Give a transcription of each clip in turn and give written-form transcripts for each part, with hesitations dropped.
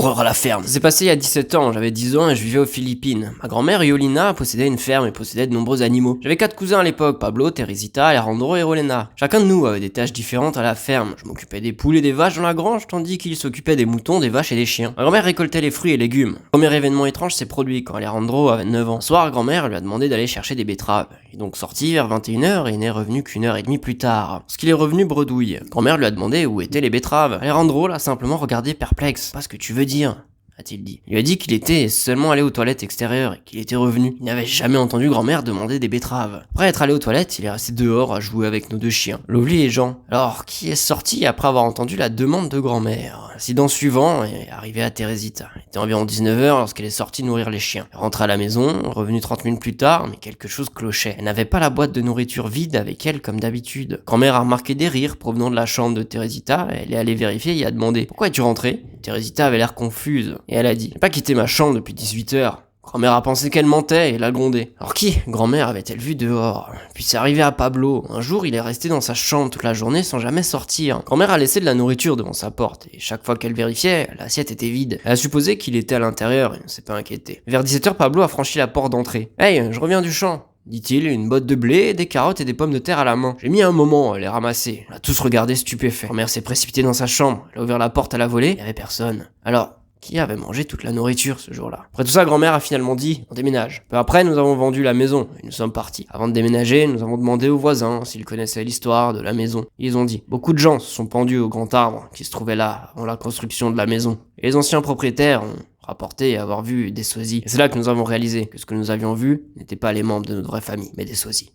horreur à la ferme. Ça s'est passé il y a 17 ans, j'avais 10 ans et je vivais aux Philippines. Ma grand-mère Yolina possédait une ferme et possédait de nombreux animaux. J'avais 4 cousins à l'époque, Pablo, Teresita, Alejandro et Rolena. Chacun de nous avait des tâches différentes à la ferme. Je m'occupais des poules et des vaches dans la grange, tandis qu'il s'occupait des moutons, des vaches et des chiens. Ma grand-mère récoltait les fruits et légumes. Le premier événement étrange s'est produit quand Alejandro avait 9 ans. Un soir, grand-mère lui a demandé d'aller chercher des betteraves. Il est donc sorti vers 21h et n'est revenu qu'1 heure et demie plus tard. Lorsqu'il est revenu bredouille, grand-mère lui a demandé où étaient les betteraves. Alejandro l'a simplement regardé perplexe. Pas ce que tu veux dire, a-t-il dit. Il lui a dit qu'il était seulement allé aux toilettes extérieures et qu'il était revenu. Il n'avait jamais entendu grand-mère demander des betteraves. Après être allé aux toilettes, il est resté dehors à jouer avec nos 2 chiens, Lovely et Jean. Alors, qui est sorti après avoir entendu la demande de grand-mère? L'incident suivant est arrivé à Teresita. Il était environ 19h lorsqu'elle est sortie nourrir les chiens. Elle rentrait à la maison, revenue 30 minutes plus tard, mais quelque chose clochait. Elle n'avait pas la boîte de nourriture vide avec elle comme d'habitude. Grand-mère a remarqué des rires provenant de la chambre de Teresita. Elle est allée vérifier et a demandé: pourquoi es-tu rentrée? Teresita avait l'air confuse et elle a dit: j'ai pas quitté ma chambre depuis 18h. Grand-mère a pensé qu'elle mentait et l'a grondée. Alors qui, grand-mère, avait-elle vu dehors? Puis c'est arrivé à Pablo. Un jour, il est resté dans sa chambre toute la journée sans jamais sortir. Grand-mère a laissé de la nourriture devant sa porte et chaque fois qu'elle vérifiait, l'assiette était vide. Elle a supposé qu'il était à l'intérieur et ne s'est pas inquiété. Vers 17h, Pablo a franchi la porte d'entrée. Hey, je reviens du champ, dit-il, une botte de blé, des carottes et des pommes de terre à la main. J'ai mis un moment à les ramasser. On a tous regardé stupéfaits. Grand-mère s'est précipitée dans sa chambre. Elle a ouvert la porte à la volée. Il n'y avait personne. Alors, qui avait mangé toute la nourriture ce jour-là? Après tout ça, grand-mère a finalement dit: on déménage. Peu après, nous avons vendu la maison et nous sommes partis. Avant de déménager, nous avons demandé aux voisins s'ils connaissaient l'histoire de la maison. Ils ont dit: beaucoup de gens se sont pendus au grand arbre qui se trouvait là avant la construction de la maison. Et les anciens propriétaires ont rapporté avoir vu des sosies. Et c'est là que nous avons réalisé que ce que nous avions vu n'était pas les membres de notre vraie famille, mais des sosies.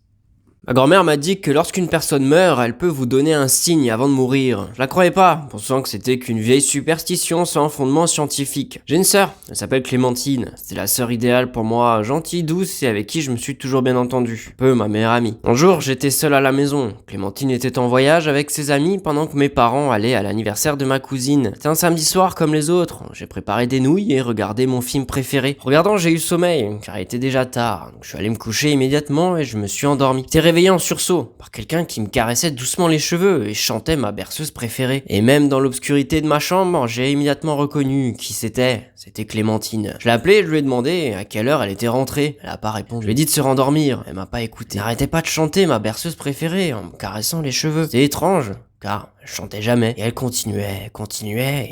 Ma grand-mère m'a dit que lorsqu'une personne meurt, elle peut vous donner un signe avant de mourir. Je la croyais pas, pensant que c'était qu'une vieille superstition sans fondement scientifique. J'ai une sœur, elle s'appelle Clémentine. C'était la sœur idéale pour moi, gentille, douce et avec qui je me suis toujours bien entendu. Peu ma meilleure amie. Un jour, j'étais seul à la maison. Clémentine était en voyage avec ses amis pendant que mes parents allaient à l'anniversaire de ma cousine. C'était un samedi soir comme les autres. J'ai préparé des nouilles et regardé mon film préféré. En regardant, j'ai eu sommeil, car il était déjà tard. Donc, je suis allé me coucher immédiatement et je me suis endormi. Réveillé en sursaut par quelqu'un qui me caressait doucement les cheveux et chantait ma berceuse préférée. Et même dans l'obscurité de ma chambre, j'ai immédiatement reconnu qui c'était. C'était Clémentine. Je l'ai appelée et je lui ai demandé à quelle heure elle était rentrée. Elle a pas répondu. Je lui ai dit de se rendormir. Elle m'a pas écouté. Elle n'arrêtait pas de chanter ma berceuse préférée en me caressant les cheveux. C'était étrange, car elle chantait jamais. Et elle continuait,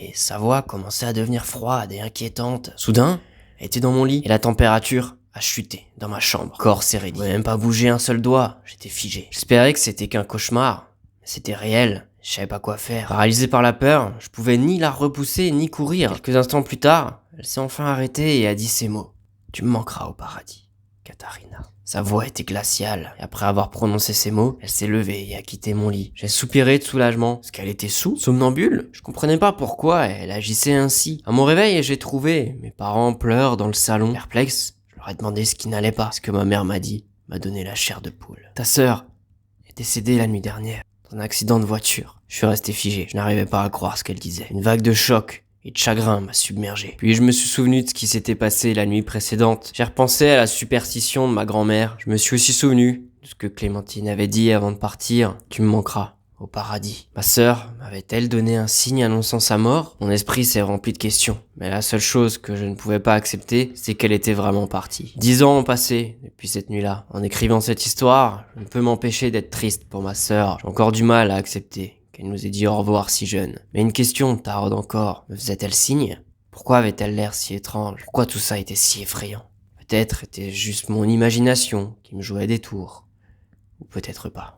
et sa voix commençait à devenir froide et inquiétante. Soudain, elle était dans mon lit et la température a chuté dans ma chambre. Corps serré. Je pouvais même pas bouger un seul doigt. J'étais figé. J'espérais que c'était qu'un cauchemar, mais c'était réel. Je savais pas quoi faire. Paralysé par la peur, je pouvais ni la repousser ni courir. Quelques instants plus tard, elle s'est enfin arrêtée et a dit ces mots: tu me manqueras au paradis, Katharina. Sa voix était glaciale, et après avoir prononcé ces mots, elle s'est levée et a quitté mon lit. J'ai soupiré de soulagement, parce qu'elle était somnambule. Je comprenais pas pourquoi elle agissait ainsi. À mon réveil, j'ai trouvé mes parents en pleurs dans le salon. Perplexe, je leur ai demandé ce qui n'allait pas. Ce que ma mère m'a dit m'a donné la chair de poule. Ta sœur est décédée la nuit dernière, dans un accident de voiture. Je suis resté figé, je n'arrivais pas à croire ce qu'elle disait. Une vague de choc et de chagrin m'a submergé. Puis je me suis souvenu de ce qui s'était passé la nuit précédente. J'ai repensé à la superstition de ma grand-mère. Je me suis aussi souvenu de ce que Clémentine avait dit avant de partir: tu me manqueras au paradis. Ma sœur m'avait-elle donné un signe annonçant sa mort? Mon esprit s'est rempli de questions. Mais la seule chose que je ne pouvais pas accepter, c'est qu'elle était vraiment partie. 10 ans ont passé depuis cette nuit-là. En écrivant cette histoire, je ne peux m'empêcher d'être triste pour ma sœur. J'ai encore du mal à accepter qu'elle nous ait dit au revoir si jeune. Mais une question taraude encore. Me faisait-elle signe? Pourquoi avait-elle l'air si étrange? Pourquoi tout ça était si effrayant? Peut-être était juste mon imagination qui me jouait des tours. Ou peut-être pas.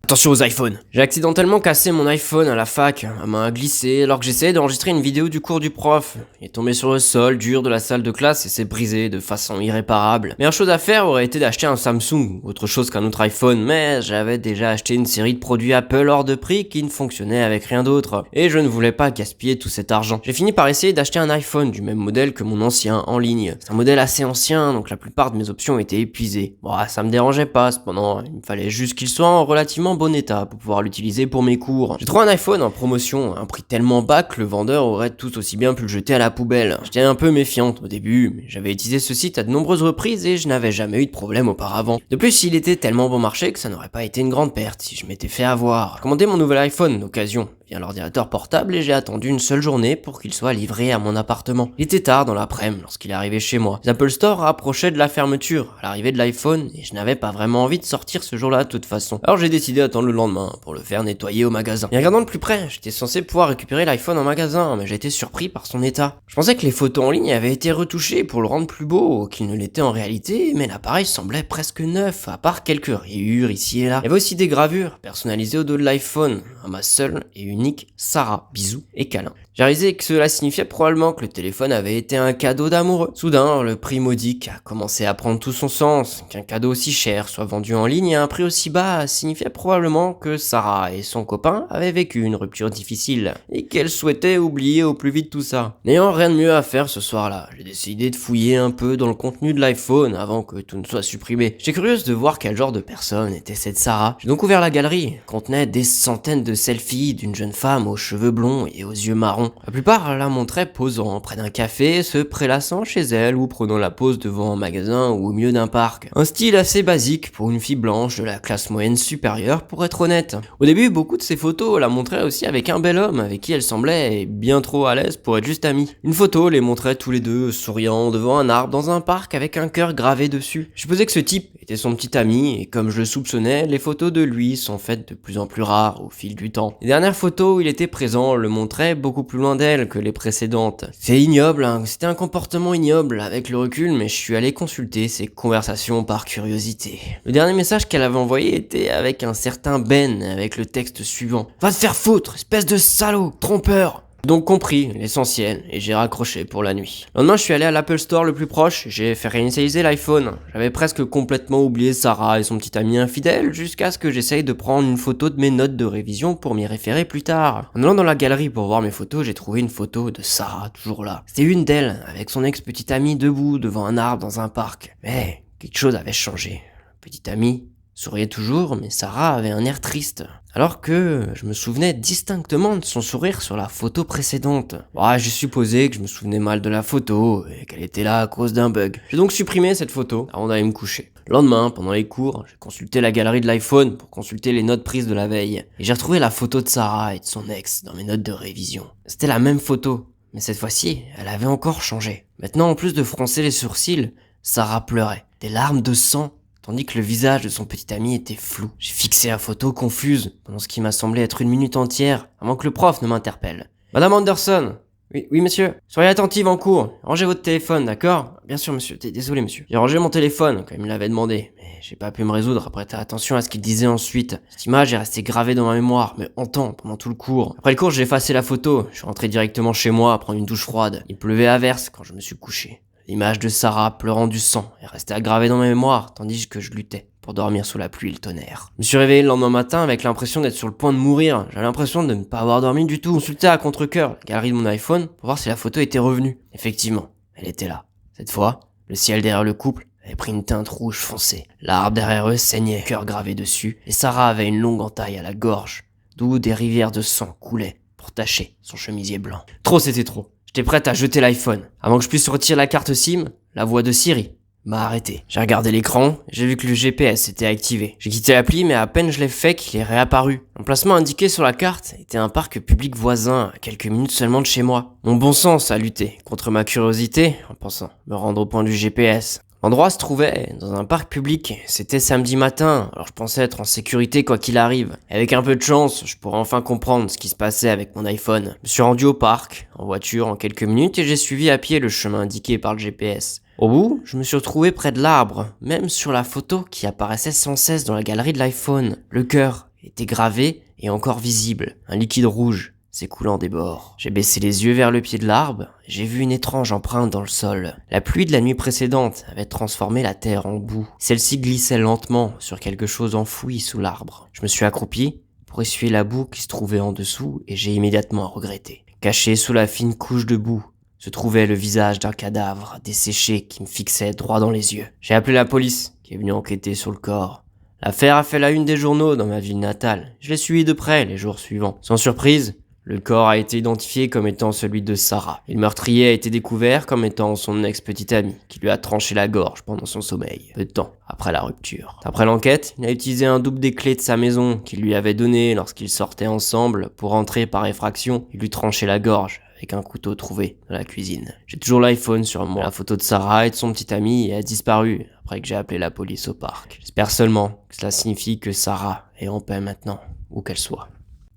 Attention aux iPhones. J'ai accidentellement cassé mon iPhone à la fac. Ma main a glissé alors que j'essayais d'enregistrer une vidéo du cours du prof. Il est tombé sur le sol dur de la salle de classe et s'est brisé de façon irréparable. Meilleure chose à faire aurait été d'acheter un Samsung, autre chose qu'un autre iPhone, mais j'avais déjà acheté une série de produits Apple hors de prix qui ne fonctionnaient avec rien d'autre. Et je ne voulais pas gaspiller tout cet argent. J'ai fini par essayer d'acheter un iPhone du même modèle que mon ancien en ligne. C'est un modèle assez ancien, donc la plupart de mes options étaient épuisées. Bon, ça me dérangeait pas, cependant, il me fallait juste qu'il soit en relativement bon état pour pouvoir l'utiliser pour mes cours. J'ai trouvé un iPhone en promotion à un prix tellement bas que le vendeur aurait tout aussi bien pu le jeter à la poubelle. J'étais un peu méfiante au début, mais j'avais utilisé ce site à de nombreuses reprises et je n'avais jamais eu de problème auparavant. De plus, il était tellement bon marché que ça n'aurait pas été une grande perte si je m'étais fait avoir. J'ai commandé mon nouvel iPhone d'occasion vient l'ordinateur portable et j'ai attendu une seule journée pour qu'il soit livré à mon appartement. Il était tard dans l'après-midi lorsqu'il est arrivé chez moi. Les Apple Store approchaient de la fermeture à l'arrivée de l'iPhone et je n'avais pas vraiment envie de sortir ce jour-là de toute façon. Alors j'ai décidé d'attendre le lendemain pour le faire nettoyer au magasin. Et regardant de plus près, j'étais censé pouvoir récupérer l'iPhone en magasin, mais j'ai été surpris par son état. Je pensais que les photos en ligne avaient été retouchées pour le rendre plus beau qu'il ne l'était en réalité, mais l'appareil semblait presque neuf, à part quelques rayures ici et là. Il y avait aussi des gravures personnalisées au dos de l'iPhone, à ma seule et unique Sarah. Bisous et câlins. J'ai réalisé que cela signifiait probablement que le téléphone avait été un cadeau d'amoureux. Soudain, le prix modique a commencé à prendre tout son sens. Qu'un cadeau aussi cher soit vendu en ligne à un prix aussi bas signifiait probablement que Sarah et son copain avaient vécu une rupture difficile et qu'elle souhaitait oublier au plus vite tout ça. N'ayant rien de mieux à faire ce soir-là, j'ai décidé de fouiller un peu dans le contenu de l'iPhone avant que tout ne soit supprimé. J'étais curieuse de voir quel genre de personne était cette Sarah. J'ai donc ouvert la galerie. Elle contenait des centaines de selfies d'une jeune femme aux cheveux blonds et aux yeux marrons. La plupart la montraient posant près d'un café, se prélassant chez elle ou prenant la pause devant un magasin ou au milieu d'un parc. Un style assez basique pour une fille blanche de la classe moyenne supérieure pour être honnête. Au début, beaucoup de ces photos la montraient aussi avec un bel homme avec qui elle semblait bien trop à l'aise pour être juste amie. Une photo les montrait tous les deux souriant devant un arbre dans un parc avec un cœur gravé dessus. Je supposais que ce type était son petit ami et comme je le soupçonnais, les photos de lui sont faites de plus en plus rares au fil du temps. Les dernières photos où il était présent le montraient beaucoup plus loin d'elle que les précédentes. C'est ignoble, hein. C'était un comportement ignoble avec le recul, mais je suis allé consulter ses conversations par curiosité. Le dernier message qu'elle avait envoyé était avec un certain Ben, avec le texte suivant. « Va te faire foutre, espèce de salaud, trompeur !» J'ai donc compris l'essentiel et j'ai raccroché pour la nuit. Le lendemain, je suis allé à l'Apple Store le plus proche, j'ai fait réinitialiser l'iPhone. J'avais presque complètement oublié Sarah et son petit ami infidèle jusqu'à ce que j'essaye de prendre une photo de mes notes de révision pour m'y référer plus tard. En allant dans la galerie pour voir mes photos, j'ai trouvé une photo de Sarah, toujours là. C'était une d'elle, avec son ex-petit ami debout devant un arbre dans un parc. Mais quelque chose avait changé. Le petit ami souriait toujours, mais Sarah avait un air triste. Alors que je me souvenais distinctement de son sourire sur la photo précédente. J'ai supposé que je me souvenais mal de la photo et qu'elle était là à cause d'un bug. J'ai donc supprimé cette photo avant d'aller me coucher. Le lendemain, pendant les cours, j'ai consulté la galerie de l'iPhone pour consulter les notes prises de la veille. Et j'ai retrouvé la photo de Sarah et de son ex dans mes notes de révision. C'était la même photo, mais cette fois-ci, elle avait encore changé. Maintenant, en plus de froncer les sourcils, Sarah pleurait. Des larmes de sang, tandis que le visage de son petit ami était flou. J'ai fixé la photo confuse, pendant ce qui m'a semblé être une minute entière, avant que le prof ne m'interpelle. « Madame Anderson !»« Oui, monsieur. Soyez attentive en cours. Rangez votre téléphone, d'accord ?»« Bien sûr, monsieur. Désolé, monsieur. » J'ai rangé mon téléphone, comme il me l'avait demandé, mais j'ai pas pu me résoudre à prêter attention à ce qu'il disait ensuite. Cette image est restée gravée dans ma mémoire, mais en temps, pendant tout le cours. Après le cours, j'ai effacé la photo. Je suis rentré directement chez moi à prendre une douche froide. Il pleuvait à verse quand je me suis couché. L'image de Sarah pleurant du sang est restée aggravée dans ma mémoire, tandis que je luttais pour dormir sous la pluie et le tonnerre. Je me suis réveillé le lendemain matin avec l'impression d'être sur le point de mourir. J'avais l'impression de ne pas avoir dormi du tout. J'ai consulté à contre-cœur la galerie de mon iPhone pour voir si la photo était revenue. Effectivement, elle était là. Cette fois, le ciel derrière le couple avait pris une teinte rouge foncée. L'arbre derrière eux saignait, cœur gravé dessus, et Sarah avait une longue entaille à la gorge, d'où des rivières de sang coulaient pour tacher son chemisier blanc. Trop, c'était trop. J'étais prête à jeter l'iPhone. Avant que je puisse retirer la carte SIM, la voix de Siri m'a arrêté. J'ai regardé l'écran, j'ai vu que le GPS était activé. J'ai quitté l'appli, mais à peine je l'ai fait qu'il est réapparu. L'emplacement indiqué sur la carte était un parc public voisin, à quelques minutes seulement de chez moi. Mon bon sens a lutté contre ma curiosité, en pensant me rendre au point du GPS. L'endroit se trouvait dans un parc public, c'était samedi matin, alors je pensais être en sécurité quoi qu'il arrive. Et avec un peu de chance, je pourrais enfin comprendre ce qui se passait avec mon iPhone. Je me suis rendu au parc, en voiture en quelques minutes, et j'ai suivi à pied le chemin indiqué par le GPS. Au bout, je me suis retrouvé près de l'arbre, même sur la photo qui apparaissait sans cesse dans la galerie de l'iPhone. Le cœur était gravé et encore visible, un liquide rouge s'écoulant des bords. J'ai baissé les yeux vers le pied de l'arbre, et j'ai vu une étrange empreinte dans le sol. La pluie de la nuit précédente avait transformé la terre en boue. Celle-ci glissait lentement sur quelque chose enfoui sous l'arbre. Je me suis accroupi pour essuyer la boue qui se trouvait en dessous, et j'ai immédiatement regretté. Caché sous la fine couche de boue se trouvait le visage d'un cadavre desséché qui me fixait droit dans les yeux. J'ai appelé la police, qui est venue enquêter sur le corps. L'affaire a fait la une des journaux dans ma ville natale. Je l'ai suivi de près les jours suivants. Sans surprise, Le corps a été identifié comme étant celui de Sarah. Et le meurtrier a été découvert comme étant son ex-petite amie, qui lui a tranché la gorge pendant son sommeil, peu de temps après la rupture. Après l'enquête, il a utilisé un double des clés de sa maison qu'il lui avait donné lorsqu'ils sortaient ensemble pour entrer par effraction et lui trancher la gorge avec un couteau trouvé dans la cuisine. J'ai toujours l'iPhone sur moi. La photo de Sarah et de son petit ami a disparu après que j'ai appelé la police au parc. J'espère seulement que cela signifie que Sarah est en paix maintenant, où qu'elle soit.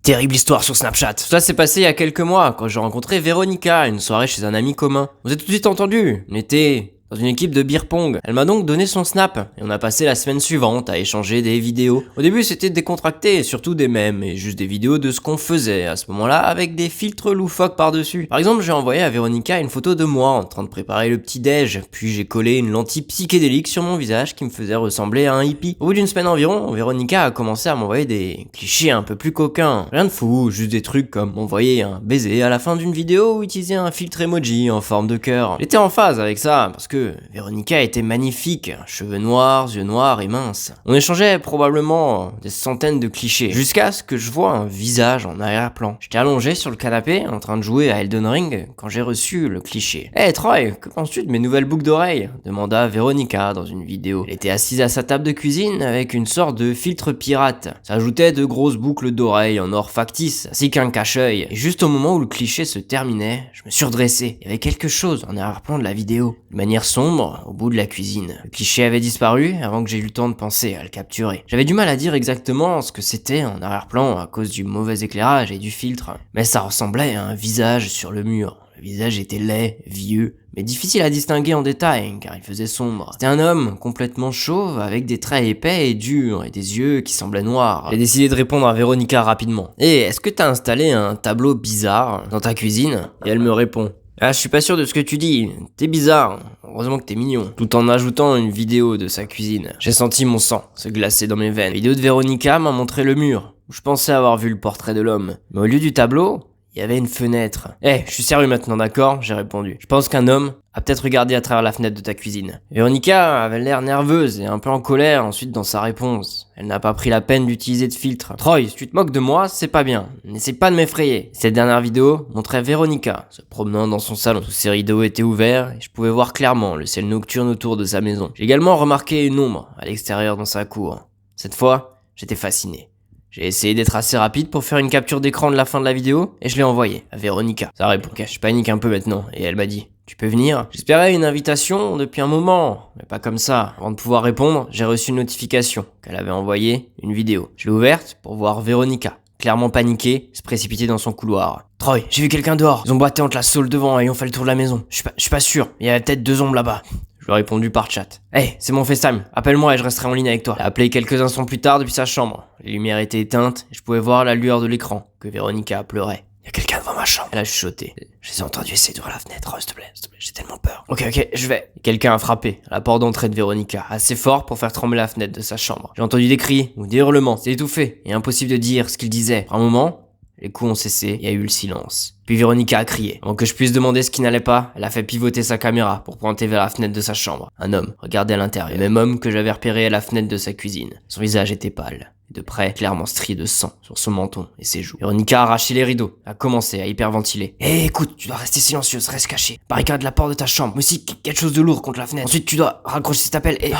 Terrible histoire sur Snapchat. Ça s'est passé il y a quelques mois, quand j'ai rencontré Véronica à une soirée chez un ami commun. On s'est tout de suite entendu. On était dans une équipe de beer pong. Elle m'a donc donné son snap, et on a passé la semaine suivante à échanger des vidéos. Au début c'était décontracté, et surtout des mèmes, et juste des vidéos de ce qu'on faisait à ce moment-là, avec des filtres loufoques par-dessus. Par exemple, j'ai envoyé à Véronica une photo de moi en train de préparer le petit-déj, puis j'ai collé une lentille psychédélique sur mon visage qui me faisait ressembler à un hippie. Au bout d'une semaine environ, Véronica a commencé à m'envoyer des clichés un peu plus coquins. Rien de fou, juste des trucs comme m'envoyer un baiser à la fin d'une vidéo ou utiliser un filtre emoji en forme de cœur. J'étais en phase avec ça, parce que Véronica était magnifique, cheveux noirs, yeux noirs et minces. On échangeait probablement des centaines de clichés, jusqu'à ce que je vois un visage en arrière-plan. J'étais allongé sur le canapé, en train de jouer à Elden Ring, quand j'ai reçu le cliché. Hey Troy, que penses-tu de mes nouvelles boucles d'oreilles ? Demanda Véronica dans une vidéo. Elle était assise à sa table de cuisine avec une sorte de filtre pirate. Ça ajoutait de grosses boucles d'oreilles en or factice, ainsi qu'un cache-œil. Et juste au moment où le cliché se terminait, je me suis redressé. Il y avait quelque chose en arrière-plan de la vidéo. De manière sombre, au bout de la cuisine. Le cliché avait disparu avant que j'ai eu le temps de penser à le capturer. J'avais du mal à dire exactement ce que c'était en arrière-plan à cause du mauvais éclairage et du filtre, mais ça ressemblait à un visage sur le mur. Le visage était laid, vieux, mais difficile à distinguer en détail car il faisait sombre. C'était un homme complètement chauve avec des traits épais et durs et des yeux qui semblaient noirs. J'ai décidé de répondre à Véronica rapidement. « Hey, est-ce que t'as installé un tableau bizarre dans ta cuisine ?» Et elle me répond. Ah, je suis pas sûr de ce que tu dis. T'es bizarre. Heureusement que t'es mignon. Tout en ajoutant une vidéo de sa cuisine. J'ai senti mon sang se glacer dans mes veines. La vidéo de Véronica m'a montré le mur, où je pensais avoir vu le portrait de l'homme. Mais au lieu du tableau, il y avait une fenêtre. Je suis sérieux maintenant, d'accord ? J'ai répondu. Je pense qu'un homme a peut-être regardé à travers la fenêtre de ta cuisine. Véronica avait l'air nerveuse et un peu en colère ensuite dans sa réponse. Elle n'a pas pris la peine d'utiliser de filtre. Troy, si tu te moques de moi, c'est pas bien. N'essaie pas de m'effrayer. Cette dernière vidéo montrait Véronica se promenant dans son salon. Tous ses rideaux étaient ouverts et je pouvais voir clairement le ciel nocturne autour de sa maison. J'ai également remarqué une ombre à l'extérieur dans sa cour. Cette fois, j'étais fasciné. J'ai essayé d'être assez rapide pour faire une capture d'écran de la fin de la vidéo et je l'ai envoyée à Véronica. Ça répond. Ok, je panique un peu maintenant et elle m'a dit « Tu peux venir ?» J'espérais une invitation depuis un moment, mais pas comme ça. Avant de pouvoir répondre, j'ai reçu une notification qu'elle avait envoyée une vidéo. Je l'ai ouverte pour voir Véronica, clairement paniquée, se précipiter dans son couloir. « Troy, j'ai vu quelqu'un dehors. Ils ont boité entre la saule devant et ont fait le tour de la maison. Je suis pas sûr, il y avait peut-être 2 ombres là-bas. » Je lui ai répondu par chat. « Hey, c'est mon FaceTime, appelle-moi et je resterai en ligne avec toi. » Elle a appelé quelques instants plus tard depuis sa chambre. Les lumières étaient éteintes et je pouvais voir la lueur de l'écran, que Véronica pleurait. « Y'a quelqu'un devant ma chambre. » Elle a chuchoté. « Je les ai entendus essayer d'ouvrir la fenêtre, s'il te plaît, j'ai tellement peur. » Ok, je vais. Quelqu'un a frappé à la porte d'entrée de Véronica, assez fort pour faire trembler la fenêtre de sa chambre. J'ai entendu des cris ou des hurlements, c'était étouffé et impossible de dire ce qu'il disait. Pour un moment, les coups ont cessé, il y a eu le silence. Puis Véronica a crié. Avant que je puisse demander ce qui n'allait pas, elle a fait pivoter sa caméra pour pointer vers la fenêtre de sa chambre. Un homme regardait à l'intérieur. Le même homme que j'avais repéré à la fenêtre de sa cuisine. Son visage était pâle. Et de près, clairement strié de sang sur son menton et ses joues. Véronica a arraché les rideaux, a commencé à hyperventiler. Écoute, tu dois rester silencieuse, reste caché. Barricade la porte de ta chambre, mais aussi quelque chose de lourd contre la fenêtre. Ensuite, tu dois raccrocher cet appel et...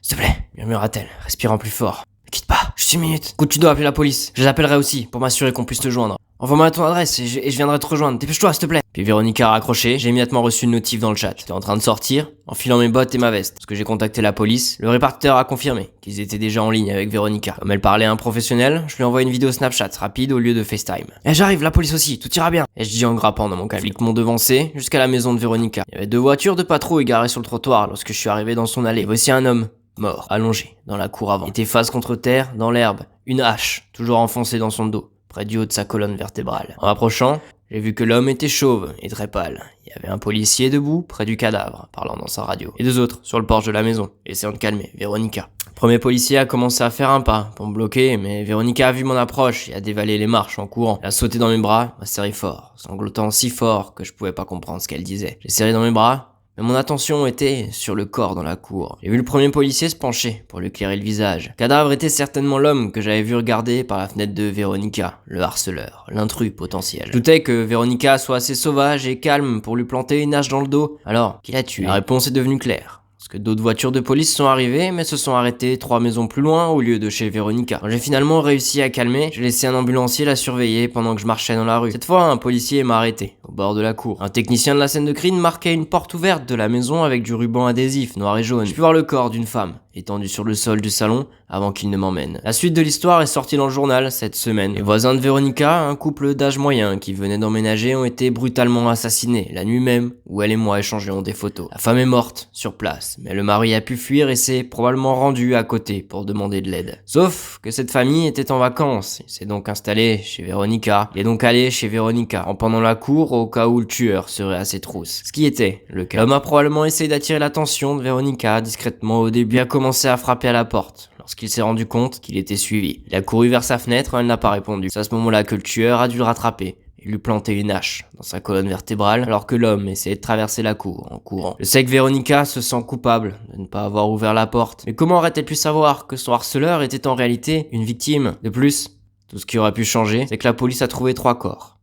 s'il te plaît, murmura-t-elle, respirant plus fort. Ne quitte pas, juste 1 minute. Écoute, tu dois appeler la police. Je les appellerai aussi, pour m'assurer qu'on puisse te joindre. Envoie-moi ton adresse et je viendrai te rejoindre. Dépêche-toi, s'il te plaît. Puis Véronica a raccroché, j'ai immédiatement reçu une notif dans le chat. J'étais en train de sortir, enfilant mes bottes et ma veste. Parce que j'ai contacté la police, le répartiteur a confirmé qu'ils étaient déjà en ligne avec Véronica. Comme elle parlait à un professionnel, je lui envoie une vidéo Snapchat rapide au lieu de FaceTime. J'arrive, la police aussi, tout ira bien. Et je dis en grappant dans mon calme. Les flics m'ont devancé jusqu'à la maison de Véronica. Il y avait 2 voitures de patrouille garées sur le trottoir lorsque je suis arrivé dans son allée. Et voici un homme mort, allongé, dans la cour avant. Il était face contre terre, dans l'herbe, une hache, toujours enfoncée dans son dos, près du haut de sa colonne vertébrale. En m'approchant, j'ai vu que l'homme était chauve et très pâle. Il y avait un policier debout, près du cadavre, parlant dans sa radio. Et 2 autres, sur le porche de la maison, essayant de calmer Véronica. Le premier policier a commencé à faire un pas, pour me bloquer, mais Véronica a vu mon approche et a dévalé les marches en courant. Elle a sauté dans mes bras, m'a serré fort, sanglotant si fort que je pouvais pas comprendre ce qu'elle disait. J'ai serré dans mes bras, Mais mon attention était sur le corps dans la cour. J'ai vu le premier policier se pencher pour lui éclairer le visage. Le cadavre était certainement l'homme que j'avais vu regarder par la fenêtre de Véronica, le harceleur, l'intrus potentiel. Je doutais que Véronica soit assez sauvage et calme pour lui planter une hache dans le dos. Alors, qui l'a tué? La réponse est devenue claire. Parce que d'autres voitures de police sont arrivées, mais se sont arrêtées 3 maisons plus loin au lieu de chez Véronica. Quand j'ai finalement réussi à calmer, j'ai laissé un ambulancier la surveiller pendant que je marchais dans la rue. Cette fois, un policier m'a arrêté, au bord de la cour. Un technicien de la scène de crime marquait une porte ouverte de la maison avec du ruban adhésif, noir et jaune. J'ai pu voir le corps d'une femme, étendu sur le sol du salon, avant qu'il ne m'emmène. La suite de l'histoire est sortie dans le journal cette semaine. Les voisins de Véronica, un couple d'âge moyen qui venait d'emménager, ont été brutalement assassinés la nuit même où elle et moi échangeons des photos. La femme est morte sur place, mais le mari a pu fuir et s'est probablement rendu à côté pour demander de l'aide. Sauf que cette famille était en vacances, il s'est donc installé chez Véronica. Il est donc allé chez Véronica, en pendant la cour au cas où le tueur serait à ses trousses. Ce qui était le cas. L'homme a probablement essayé d'attirer l'attention de Véronica discrètement au début, a commencé à frapper à la porte. Lorsqu'il s'est rendu compte qu'il était suivi, il a couru vers sa fenêtre, elle n'a pas répondu. C'est à ce moment-là que le tueur a dû le rattraper et lui planter une hache dans sa colonne vertébrale alors que l'homme essayait de traverser la cour en courant. Je sais que Véronica se sent coupable de ne pas avoir ouvert la porte, mais comment aurait-elle pu savoir que son harceleur était en réalité une victime? De plus, tout ce qui aurait pu changer, c'est que la police a trouvé 3 corps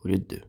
au lieu de 2.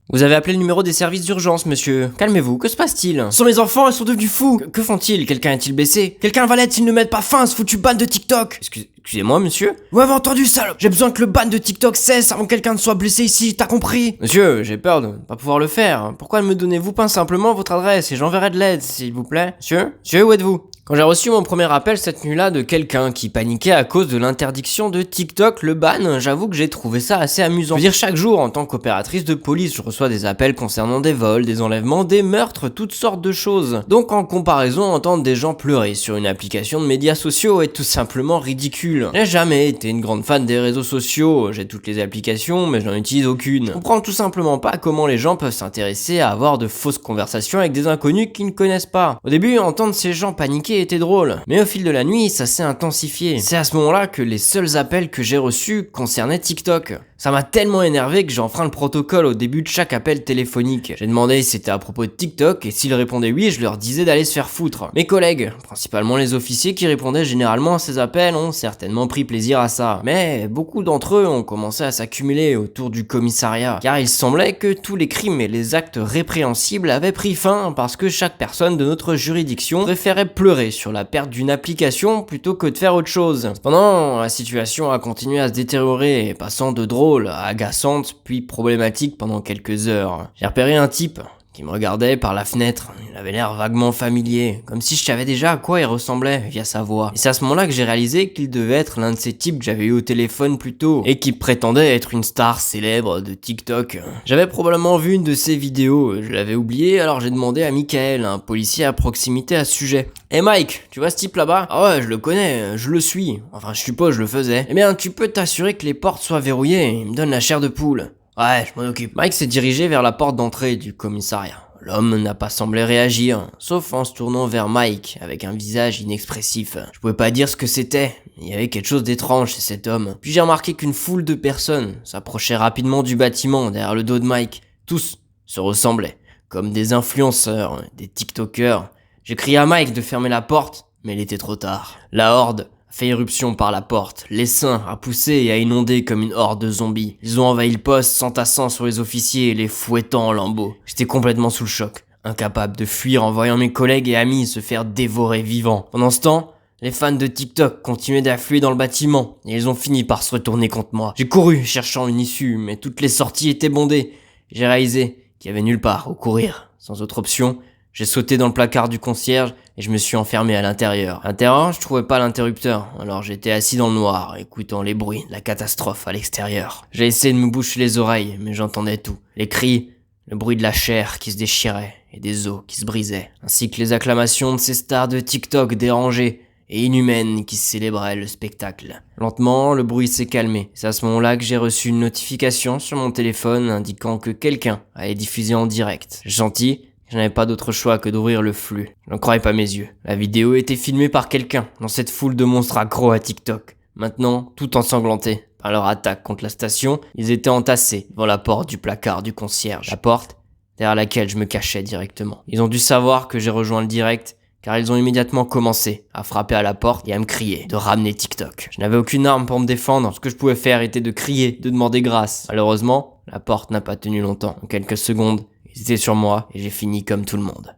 Vous avez appelé le numéro des services d'urgence, monsieur. Calmez-vous, que se passe-t-il? Ce sont mes enfants, ils sont devenus fous. Que font-ils? Quelqu'un est-il blessé? Quelqu'un va l'aide s'ils ne mettent pas fin à ce foutu ban de TikTok. Excusez-moi, monsieur? Vous m'avez entendu, salope? J'ai besoin que le ban de TikTok cesse avant que quelqu'un ne soit blessé ici, t'as compris? Monsieur, j'ai peur de ne pas pouvoir le faire. Pourquoi ne me donnez-vous pas simplement votre adresse et j'enverrai de l'aide, s'il vous plaît? Monsieur, où êtes-vous? Quand j'ai reçu mon premier appel cette nuit-là de quelqu'un qui paniquait à cause de l'interdiction de TikTok, le ban, j'avoue que j'ai trouvé ça assez amusant. Je veux dire, chaque jour, en tant qu'opératrice de police, je reçois des appels concernant des vols, des enlèvements, des meurtres, toutes sortes de choses. Donc en comparaison, entendre des gens pleurer sur une application de médias sociaux est tout simplement ridicule. J'ai jamais été une grande fan des réseaux sociaux, j'ai toutes les applications, mais je n'en utilise aucune. Je comprends tout simplement pas comment les gens peuvent s'intéresser à avoir de fausses conversations avec des inconnus qu'ils ne connaissent pas. Au début, entendre ces gens paniquer était drôle, mais au fil de la nuit, ça s'est intensifié. C'est à ce moment-là que les seuls appels que j'ai reçus concernaient TikTok. Ça m'a tellement énervé que j'ai enfreint le protocole au début de chaque appel téléphonique. J'ai demandé si c'était à propos de TikTok et s'ils répondaient oui, je leur disais d'aller se faire foutre. Mes collègues, principalement les officiers qui répondaient généralement à ces appels, ont certainement pris plaisir à ça. Mais beaucoup d'entre eux ont commencé à s'accumuler autour du commissariat, car il semblait que tous les crimes et les actes répréhensibles avaient pris fin parce que chaque personne de notre juridiction préférait pleurer sur la perte d'une application plutôt que de faire autre chose. Cependant, la situation a continué à se détériorer, passant de drôle à agaçante puis problématique pendant quelques heures. J'ai repéré un type qui me regardait par la fenêtre. Il avait l'air vaguement familier, comme si je savais déjà à quoi il ressemblait via sa voix. Et c'est à ce moment-là que j'ai réalisé qu'il devait être l'un de ces types que j'avais eu au téléphone plus tôt et qui prétendait être une star célèbre de TikTok. J'avais probablement vu une de ses vidéos, je l'avais oublié, alors j'ai demandé à Michael, un policier à proximité à ce sujet. Hey Mike, tu vois ce type là-bas? Ah ouais, je le connais, je le suis. Enfin, je suppose je le faisais. Eh bien, tu peux t'assurer que les portes soient verrouillées, il me donne la chair de poule. Ouais, je m'en occupe. Mike s'est dirigé vers la porte d'entrée du commissariat. L'homme n'a pas semblé réagir, sauf en se tournant vers Mike avec un visage inexpressif. Je pouvais pas dire ce que c'était, mais il y avait quelque chose d'étrange chez cet homme. Puis j'ai remarqué qu'une foule de personnes s'approchait rapidement du bâtiment derrière le dos de Mike. Tous se ressemblaient, comme des influenceurs, des TikTokers. J'ai crié à Mike de fermer la porte, mais il était trop tard. La horde fait irruption par la porte, l'essaim a poussé et a inondé comme une horde de zombies. Ils ont envahi le poste, s'entassant sur les officiers et les fouettant en lambeaux. J'étais complètement sous le choc, incapable de fuir en voyant mes collègues et amis se faire dévorer vivants. Pendant ce temps, les fans de TikTok continuaient d'affluer dans le bâtiment et ils ont fini par se retourner contre moi. J'ai couru cherchant une issue, mais toutes les sorties étaient bondées. J'ai réalisé qu'il y avait nulle part où courir. Sans autre option, j'ai sauté dans le placard du concierge et je me suis enfermé à l'intérieur. À l'intérieur, je trouvais pas l'interrupteur, alors j'étais assis dans le noir, écoutant les bruits de la catastrophe à l'extérieur. J'ai essayé de me boucher les oreilles, mais j'entendais tout. Les cris, le bruit de la chair qui se déchirait et des os qui se brisaient, ainsi que les acclamations de ces stars de TikTok dérangées et inhumaines qui célébraient le spectacle. Lentement, le bruit s'est calmé. C'est à ce moment-là que j'ai reçu une notification sur mon téléphone indiquant que quelqu'un allait diffuser en direct. J'ai senti je n'avais pas d'autre choix que d'ouvrir le flux. Je n'en croyais pas mes yeux. La vidéo était filmée par quelqu'un dans cette foule de monstres accros à TikTok. Maintenant, tout ensanglanté par leur attaque contre la station, ils étaient entassés devant la porte du placard du concierge. La porte derrière laquelle je me cachais directement. Ils ont dû savoir que j'ai rejoint le direct, car ils ont immédiatement commencé à frapper à la porte et à me crier de ramener TikTok. Je n'avais aucune arme pour me défendre, ce que je pouvais faire était de crier, de demander grâce. Malheureusement, la porte n'a pas tenu longtemps. En quelques secondes, ils étaient sur moi et j'ai fini comme tout le monde.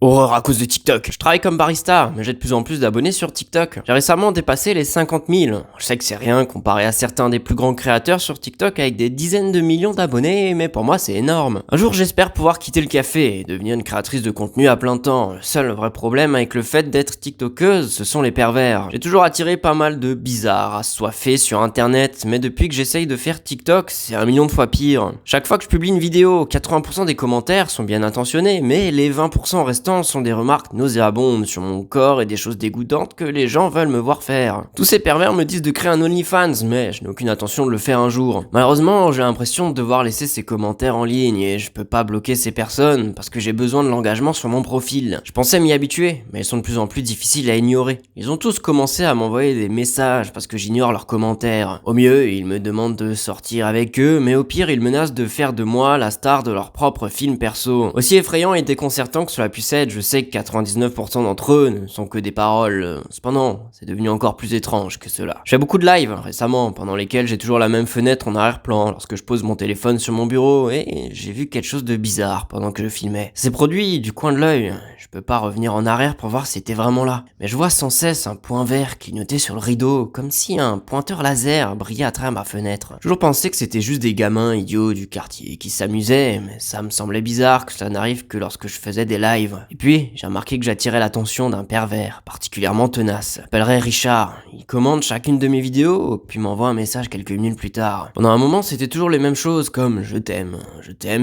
Horreur à cause de TikTok. Je travaille comme barista, mais j'ai de plus en plus d'abonnés sur TikTok. J'ai récemment dépassé les 50 000. Je sais que c'est rien comparé à certains des plus grands créateurs sur TikTok avec des dizaines de millions d'abonnés, mais pour moi c'est énorme. Un jour j'espère pouvoir quitter le café et devenir une créatrice de contenu à plein temps. Le seul vrai problème avec le fait d'être TikTokeuse, ce sont les pervers. J'ai toujours attiré pas mal de bizarres, assoiffés sur internet, mais depuis que j'essaye de faire TikTok, c'est 1 million de fois pire. Chaque fois que je publie une vidéo, 80% des commentaires sont bien intentionnés, mais les 20% restants sont des remarques nauséabondes sur mon corps et des choses dégoûtantes que les gens veulent me voir faire. Tous ces pervers me disent de créer un OnlyFans, mais je n'ai aucune intention de le faire un jour. Malheureusement, j'ai l'impression de devoir laisser ces commentaires en ligne et je peux pas bloquer ces personnes parce que j'ai besoin de l'engagement sur mon profil. Je pensais m'y habituer, mais ils sont de plus en plus difficiles à ignorer. Ils ont tous commencé à m'envoyer des messages parce que j'ignore leurs commentaires. Au mieux, ils me demandent de sortir avec eux, mais au pire, ils menacent de faire de moi la star de leur propre film perso. Aussi effrayant et déconcertant que cela puisse être, je sais que 99% d'entre eux ne sont que des paroles. Cependant, c'est devenu encore plus étrange que cela. Je fais beaucoup de lives récemment, pendant lesquels j'ai toujours la même fenêtre en arrière-plan lorsque je pose mon téléphone sur mon bureau et j'ai vu quelque chose de bizarre pendant que je filmais. C'est produit du coin de l'œil. Je peux pas revenir en arrière pour voir si c'était vraiment là. Mais je vois sans cesse un point vert clignoter sur le rideau, comme si un pointeur laser brillait à travers ma fenêtre. J'ai toujours pensé que c'était juste des gamins idiots du quartier qui s'amusaient, mais ça me semblait bizarre que cela n'arrive que lorsque je faisais des lives. Et puis, j'ai remarqué que j'attirais l'attention d'un pervers, particulièrement tenace. J'appellerai Richard. Il commente chacune de mes vidéos, puis m'envoie un message quelques minutes plus tard. Pendant un moment, c'était toujours les mêmes choses, comme je t'aime,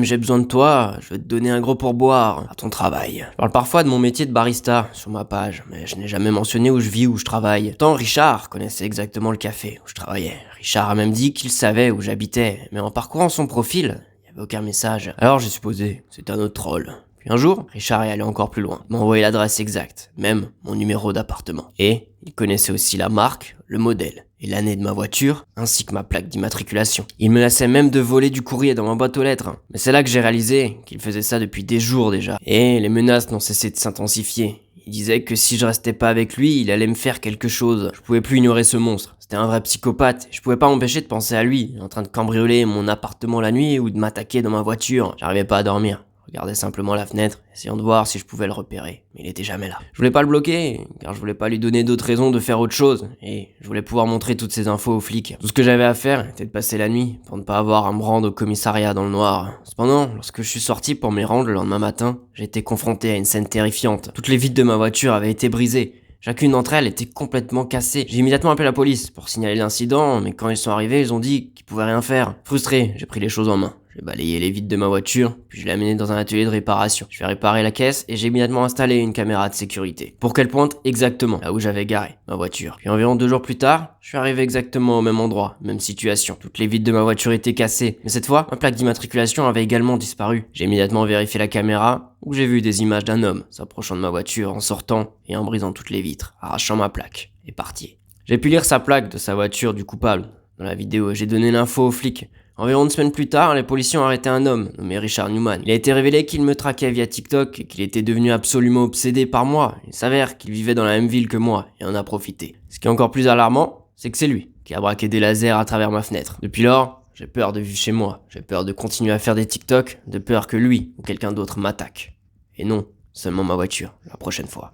j'ai besoin de toi, je veux te donner un gros pourboire à ton travail. Je parle parfois de mon métier de barista sur ma page, mais je n'ai jamais mentionné où je vis ou où je travaille. Pourtant, Richard connaissait exactement le café où je travaillais. Richard a même dit qu'il savait où j'habitais, mais en parcourant son profil, il n'y avait aucun message. Alors j'ai supposé, c'était un autre troll. Puis un jour, Richard est allé encore plus loin. Il m'a envoyé l'adresse exacte, même mon numéro d'appartement. Et il connaissait aussi la marque, le modèle et l'année de ma voiture, ainsi que ma plaque d'immatriculation. Il me laissait même de voler du courrier dans ma boîte aux lettres. Mais c'est là que j'ai réalisé qu'il faisait ça depuis des jours déjà. Et les menaces n'ont cessé de s'intensifier. Il disait que si je restais pas avec lui, il allait me faire quelque chose. Je pouvais plus ignorer ce monstre. C'était un vrai psychopathe. Je pouvais pas m'empêcher de penser à lui, en train de cambrioler mon appartement la nuit ou de m'attaquer dans ma voiture. J'arrivais pas à dormir. Je regardais simplement la fenêtre, essayant de voir si je pouvais le repérer, mais il était jamais là. Je voulais pas le bloquer, car je voulais pas lui donner d'autres raisons de faire autre chose, et je voulais pouvoir montrer toutes ces infos aux flics. Tout ce que j'avais à faire était de passer la nuit, pour ne pas avoir à me rendre au commissariat dans le noir. Cependant, lorsque je suis sorti pour m'y rendre le lendemain matin, j'ai été confronté à une scène terrifiante. Toutes les vitres de ma voiture avaient été brisées. Chacune d'entre elles était complètement cassée. J'ai immédiatement appelé la police pour signaler l'incident, mais quand ils sont arrivés, ils ont dit qu'ils pouvaient rien faire. Frustré, j'ai pris les choses en main. J'ai balayé les vitres de ma voiture, puis je l'ai amené dans un atelier de réparation. Je vais réparer la caisse et j'ai immédiatement installé une caméra de sécurité pour qu'elle pointe exactement là où j'avais garé ma voiture. Puis environ 2 jours plus tard, je suis arrivé exactement au même endroit, même situation. Toutes les vitres de ma voiture étaient cassées, mais cette fois, ma plaque d'immatriculation avait également disparu. J'ai immédiatement vérifié la caméra, où j'ai vu des images d'un homme s'approchant de ma voiture en sortant et en brisant toutes les vitres, arrachant ma plaque et parti. J'ai pu lire sa plaque de sa voiture du coupable. Dans la vidéo, j'ai donné l'info aux flics. Environ 1 semaine plus tard, les policiers ont arrêté un homme nommé Richard Newman. Il a été révélé qu'il me traquait via TikTok et qu'il était devenu absolument obsédé par moi. Il s'avère qu'il vivait dans la même ville que moi et en a profité. Ce qui est encore plus alarmant, c'est que c'est lui qui a braqué des lasers à travers ma fenêtre. Depuis lors, j'ai peur de vivre chez moi. J'ai peur de continuer à faire des TikTok, de peur que lui ou quelqu'un d'autre m'attaque. Et non, seulement ma voiture, la prochaine fois.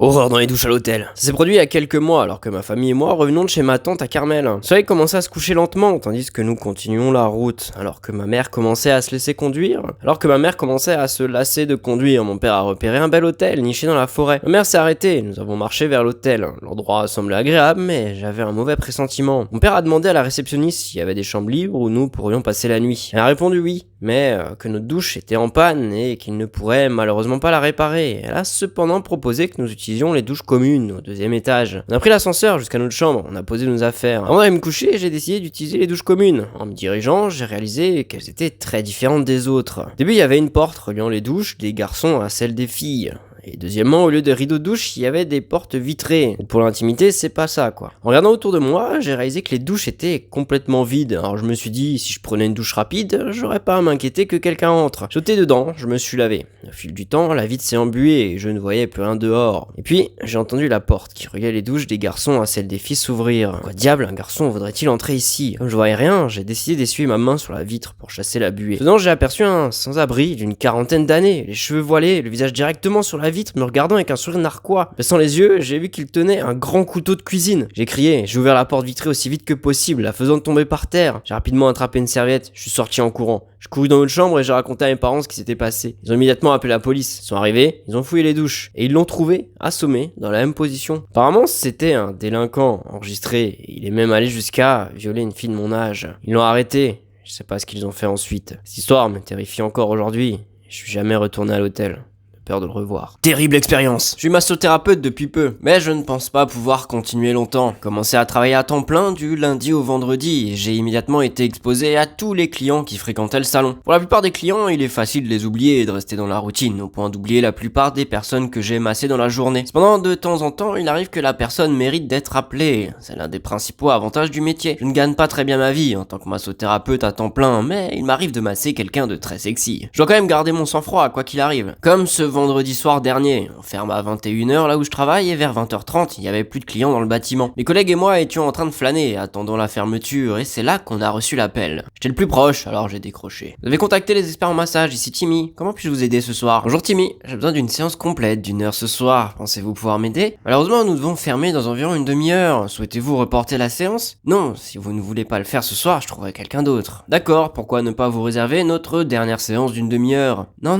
Horreur dans les douches à l'hôtel. Ça s'est produit il y a quelques mois, alors que ma famille et moi revenons de chez ma tante à Carmel. Le soleil commençait à se coucher lentement, tandis que nous continuions la route, alors que ma mère commençait à se laisser conduire. Alors que ma mère commençait à se lasser de conduire, mon père a repéré un bel hôtel niché dans la forêt. Ma mère s'est arrêtée, nous avons marché vers l'hôtel. L'endroit semblait agréable, mais j'avais un mauvais pressentiment. Mon père a demandé à la réceptionniste s'il y avait des chambres libres où nous pourrions passer la nuit. Elle a répondu oui, mais que notre douche était en panne et qu'il ne pourrait malheureusement pas la réparer. Elle a cependant proposé que nous utilisions les douches communes au 2e étage. On a pris l'ascenseur jusqu'à notre chambre, on a posé nos affaires. Avant d'aller me coucher, j'ai décidé d'utiliser les douches communes. En me dirigeant, j'ai réalisé qu'elles étaient très différentes des autres. Au début, il y avait une porte reliant les douches des garçons à celles des filles. Et deuxièmement, au lieu de rideaux de douche, il y avait des portes vitrées. Et pour l'intimité, c'est pas ça, quoi. En regardant autour de moi, j'ai réalisé que les douches étaient complètement vides. Alors je me suis dit, si je prenais une douche rapide, j'aurais pas à m'inquiéter que quelqu'un entre. Sauté dedans, je me suis lavé. Au fil du temps, la vitre s'est embuée et je ne voyais plus rien dehors. Et puis, j'ai entendu la porte qui reliait les douches des garçons à celle des filles s'ouvrir. Quoi diable, un garçon voudrait-il entrer ici? Comme je voyais rien, j'ai décidé d'essuyer ma main sur la vitre pour chasser la buée. Dedans, j'ai aperçu un sans-abri d'une quarantaine d'années, les cheveux voilés, le visage directement sur la vitre, me regardant avec un sourire narquois. Baissant les yeux, j'ai vu qu'il tenait un grand couteau de cuisine. J'ai crié, j'ai ouvert la porte vitrée aussi vite que possible, la faisant tomber par terre. J'ai rapidement attrapé une serviette, je suis sorti en courant. Je courus dans notre chambre et j'ai raconté à mes parents ce qui s'était passé. Ils ont immédiatement appelé la police. Ils sont arrivés, ils ont fouillé les douches. Et ils l'ont trouvé, assommé, dans la même position. Apparemment, c'était un délinquant enregistré. Il est même allé jusqu'à violer une fille de mon âge. Ils l'ont arrêté. Je sais pas ce qu'ils ont fait ensuite. Cette histoire me terrifie encore aujourd'hui. Je suis jamais retourné à l'hôtel. Peur de le revoir. Terrible expérience. Je suis massothérapeute depuis peu, mais je ne pense pas pouvoir continuer longtemps. Commencé à travailler à temps plein du lundi au vendredi et j'ai immédiatement été exposé à tous les clients qui fréquentaient le salon. Pour la plupart des clients, il est facile de les oublier et de rester dans la routine, au point d'oublier la plupart des personnes que j'ai massées dans la journée. Cependant, de temps en temps, il arrive que la personne mérite d'être appelée. C'est l'un des principaux avantages du métier. Je ne gagne pas très bien ma vie en tant que massothérapeute à temps plein, mais il m'arrive de masser quelqu'un de très sexy. Je dois quand même garder mon sang-froid, quoi qu'il arrive. Comme ce vendredi soir dernier, on ferme à 21h là où je travaille et vers 20h30 il y avait plus de clients dans le bâtiment. Mes collègues et moi étions en train de flâner attendant la fermeture et c'est là qu'on a reçu l'appel. J'étais le plus proche alors j'ai décroché. Vous avez contacté les experts en massage, ici Timmy. Comment puis-je vous aider ce soir? Bonjour Timmy, j'ai besoin d'une séance complète d'une heure ce soir. Pensez-vous pouvoir m'aider? Malheureusement nous devons fermer dans environ une demi-heure. Souhaitez-vous reporter la séance? Non, si vous ne voulez pas le faire ce soir, je trouverai quelqu'un d'autre. D'accord, pourquoi ne pas vous réserver notre dernière séance d'une demi-heure? Non,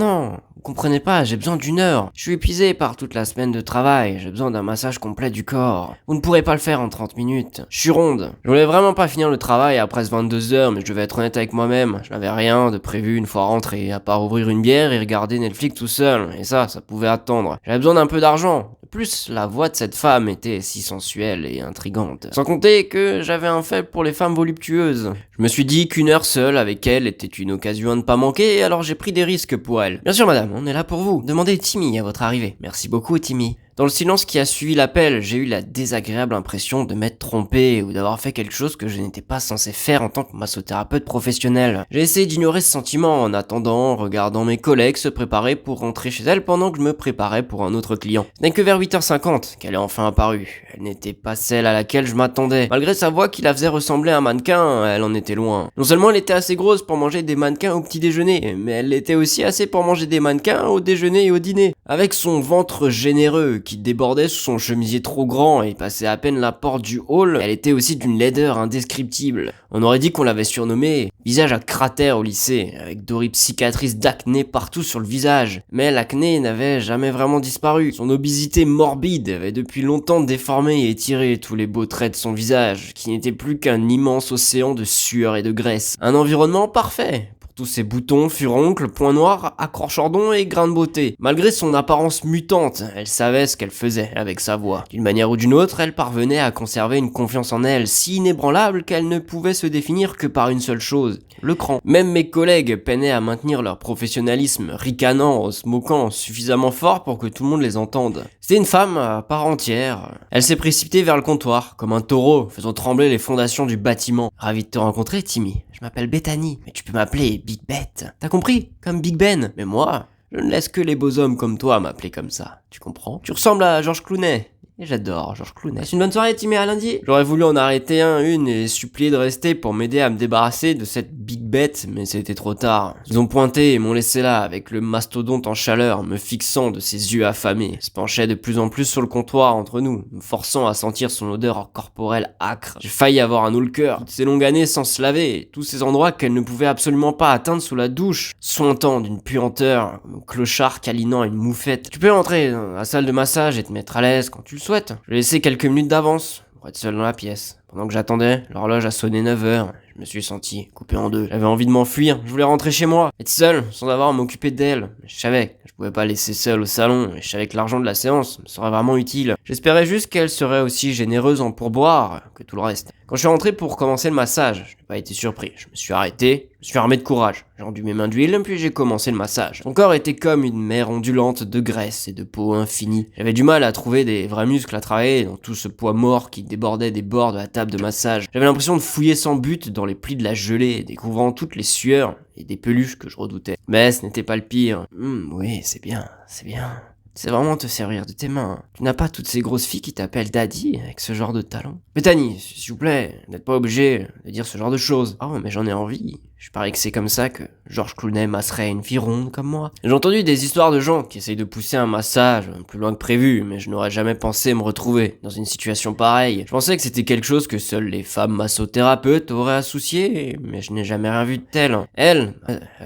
vous comprenez pas, j'ai besoin d'une heure. Je suis épuisé par toute la semaine de travail, j'ai besoin d'un massage complet du corps. Vous ne pourrez pas le faire en 30 minutes. Je suis ronde. Je voulais vraiment pas finir le travail après 22h, mais je devais être honnête avec moi-même. Je n'avais rien de prévu une fois rentré, à part ouvrir une bière et regarder Netflix tout seul. Et ça pouvait attendre. J'avais besoin d'un peu d'argent. De plus, la voix de cette femme était si sensuelle et intrigante. Sans compter que j'avais un faible pour les femmes voluptueuses. Je me suis dit qu'une heure seule avec elle était une occasion à ne pas manquer, alors j'ai pris des risques pour elle. Bien sûr madame, on est là pour vous. Demandez Timmy à votre arrivée. Merci beaucoup Timmy. Dans le silence qui a suivi l'appel, j'ai eu la désagréable impression de m'être trompé ou d'avoir fait quelque chose que je n'étais pas censé faire en tant que massothérapeute professionnel. J'ai essayé d'ignorer ce sentiment en attendant, regardant mes collègues se préparer pour rentrer chez elles pendant que je me préparais pour un autre client. Ce n'est que vers 8h50 qu'elle est enfin apparue. Elle n'était pas celle à laquelle je m'attendais. Malgré sa voix qui la faisait ressembler à un mannequin, elle en était loin. Non seulement elle était assez grosse pour manger des mannequins au petit déjeuner, mais elle l'était aussi assez pour manger des mannequins au déjeuner et au dîner. Avec son ventre généreux qui débordait sous son chemisier trop grand et passait à peine la porte du hall, elle était aussi d'une laideur indescriptible. On aurait dit qu'on l'avait surnommée visage à cratère au lycée, avec d'horribles cicatrices d'acné partout sur le visage. Mais l'acné n'avait jamais vraiment disparu. Son obésité morbide avait depuis longtemps déformé et étiré tous les beaux traits de son visage, qui n'était plus qu'un immense océan de sueur et de graisse. Un environnement parfait. Tous ses boutons, furoncles, points noirs, accrochardons et grains de beauté. Malgré son apparence mutante, elle savait ce qu'elle faisait avec sa voix. D'une manière ou d'une autre, elle parvenait à conserver une confiance en elle si inébranlable qu'elle ne pouvait se définir que par une seule chose, le cran. Même mes collègues peinaient à maintenir leur professionnalisme, ricanant, se moquant suffisamment fort pour que tout le monde les entende. C'était une femme à part entière. Elle s'est précipitée vers le comptoir, comme un taureau, faisant trembler les fondations du bâtiment. Ravi de te rencontrer, Timmy. Je m'appelle Bethany, mais tu peux m'appeler Big Beth. T'as compris? Comme Big Ben. Mais moi, je ne laisse que les beaux hommes comme toi m'appeler comme ça. Tu comprends? Tu ressembles à George Clooney. Et j'adore George Clooney. C'est une bonne soirée, Timmy, à lundi. J'aurais voulu en arrêter une et supplier de rester pour m'aider à me débarrasser de cette big bête, mais c'était trop tard. Ils ont pointé et m'ont laissé là, avec le mastodonte en chaleur, me fixant de ses yeux affamés. Il se penchait de plus en plus sur le comptoir entre nous, me forçant à sentir son odeur corporelle âcre. J'ai failli avoir un haut cœur. Toutes ces longues années sans se laver, tous ces endroits qu'elle ne pouvait absolument pas atteindre sous la douche, sointant d'une puanteur, un clochard câlinant une moufette. Tu peux entrer dans la salle de massage et te mettre à l'aise quand tu le souhaites. Je l'ai laissé quelques minutes d'avance pour être seul dans la pièce. Pendant que j'attendais, l'horloge a sonné 9h. Je Je me suis senti coupé en deux. J'avais envie de m'enfuir, je voulais rentrer chez moi, être seul, sans avoir à m'occuper d'elle. Je savais que je pouvais pas laisser seule au salon, et je savais que l'argent de la séance me serait vraiment utile. J'espérais juste qu'elle serait aussi généreuse en pourboire que tout le reste. Quand je suis rentré pour commencer le massage, je n'ai pas été surpris. Je me suis arrêté, je me suis armé de courage. J'ai rendu mes mains d'huile, puis j'ai commencé le massage. Son corps était comme une mer ondulante de graisse et de peau infinie. J'avais du mal à trouver des vrais muscles à travailler dans tout ce poids mort qui débordait des bords de la table de massage. J'avais l'impression de fouiller sans but dans les plis de la gelée, découvrant toutes les sueurs et des peluches que je redoutais. Mais ce n'était pas le pire. Oui, c'est bien, c'est bien. C'est vraiment te servir de tes mains. Tu n'as pas toutes ces grosses filles qui t'appellent daddy avec ce genre de talent. Bethany, s'il vous plaît, n'êtes pas obligé de dire ce genre de choses. Oh, mais j'en ai envie. Je parie que c'est comme ça que George Clooney masserait une fille ronde comme moi. J'ai entendu des histoires de gens qui essayent de pousser un massage plus loin que prévu, mais je n'aurais jamais pensé me retrouver dans une situation pareille. Je pensais que c'était quelque chose que seules les femmes massothérapeutes auraient associé, mais je n'ai jamais rien vu de tel. Elle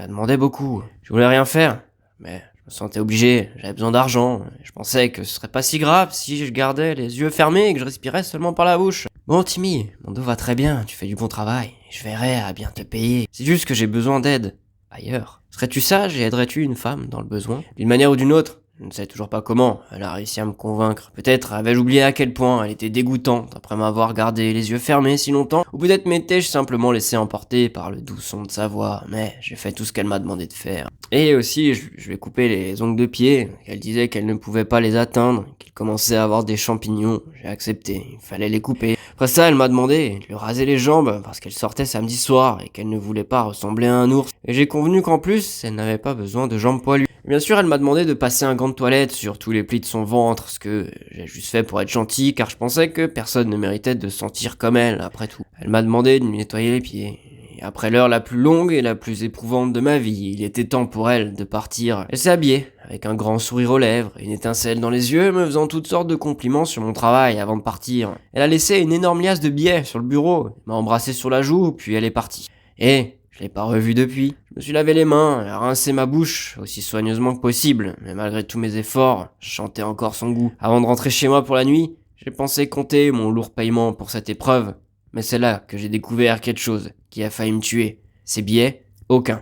demandait beaucoup. Je voulais rien faire, mais je me sentais obligé, j'avais besoin d'argent. Je pensais que ce serait pas si grave si je gardais les yeux fermés et que je respirais seulement par la bouche. Bon Timmy, mon dos va très bien, tu fais du bon travail, je verrai à bien te payer. C'est juste que j'ai besoin d'aide, ailleurs. Serais-tu sage et aiderais-tu une femme dans le besoin? D'une manière ou d'une autre, je ne sais toujours pas comment, elle a réussi à me convaincre. Peut-être avais-je oublié à quel point elle était dégoûtante après m'avoir gardé les yeux fermés si longtemps, ou peut-être m'étais-je simplement laissé emporter par le doux son de sa voix, mais j'ai fait tout ce qu'elle m'a demandé de faire. Et aussi, je lui ai coupé les ongles de pied, elle disait qu'elle ne pouvait pas les atteindre, qu'il commençait à avoir des champignons, j'ai accepté, il fallait les couper. Après ça, elle m'a demandé de lui raser les jambes parce qu'elle sortait samedi soir et qu'elle ne voulait pas ressembler à un ours. Et j'ai convenu qu'en plus, elle n'avait pas besoin de jambes poilues. Bien sûr, elle m'a demandé de passer un gant de toilette sur tous les plis de son ventre, ce que j'ai juste fait pour être gentil, car je pensais que personne ne méritait de se sentir comme elle, après tout. Elle m'a demandé de lui nettoyer les pieds. Et après l'heure la plus longue et la plus éprouvante de ma vie, il était temps pour elle de partir. Elle s'est habillée, avec un grand sourire aux lèvres, une étincelle dans les yeux, me faisant toutes sortes de compliments sur mon travail avant de partir. Elle a laissé une énorme liasse de billets sur le bureau, m'a embrassé sur la joue, puis elle est partie. Et je l'ai pas revue depuis. Je me suis lavé les mains, rincé ma bouche aussi soigneusement que possible, mais malgré tous mes efforts, je chantais encore son goût. Avant de rentrer chez moi pour la nuit, j'ai pensé compter mon lourd paiement pour cette épreuve, mais c'est là que j'ai découvert quelque chose qui a failli me tuer. Ces billets, aucun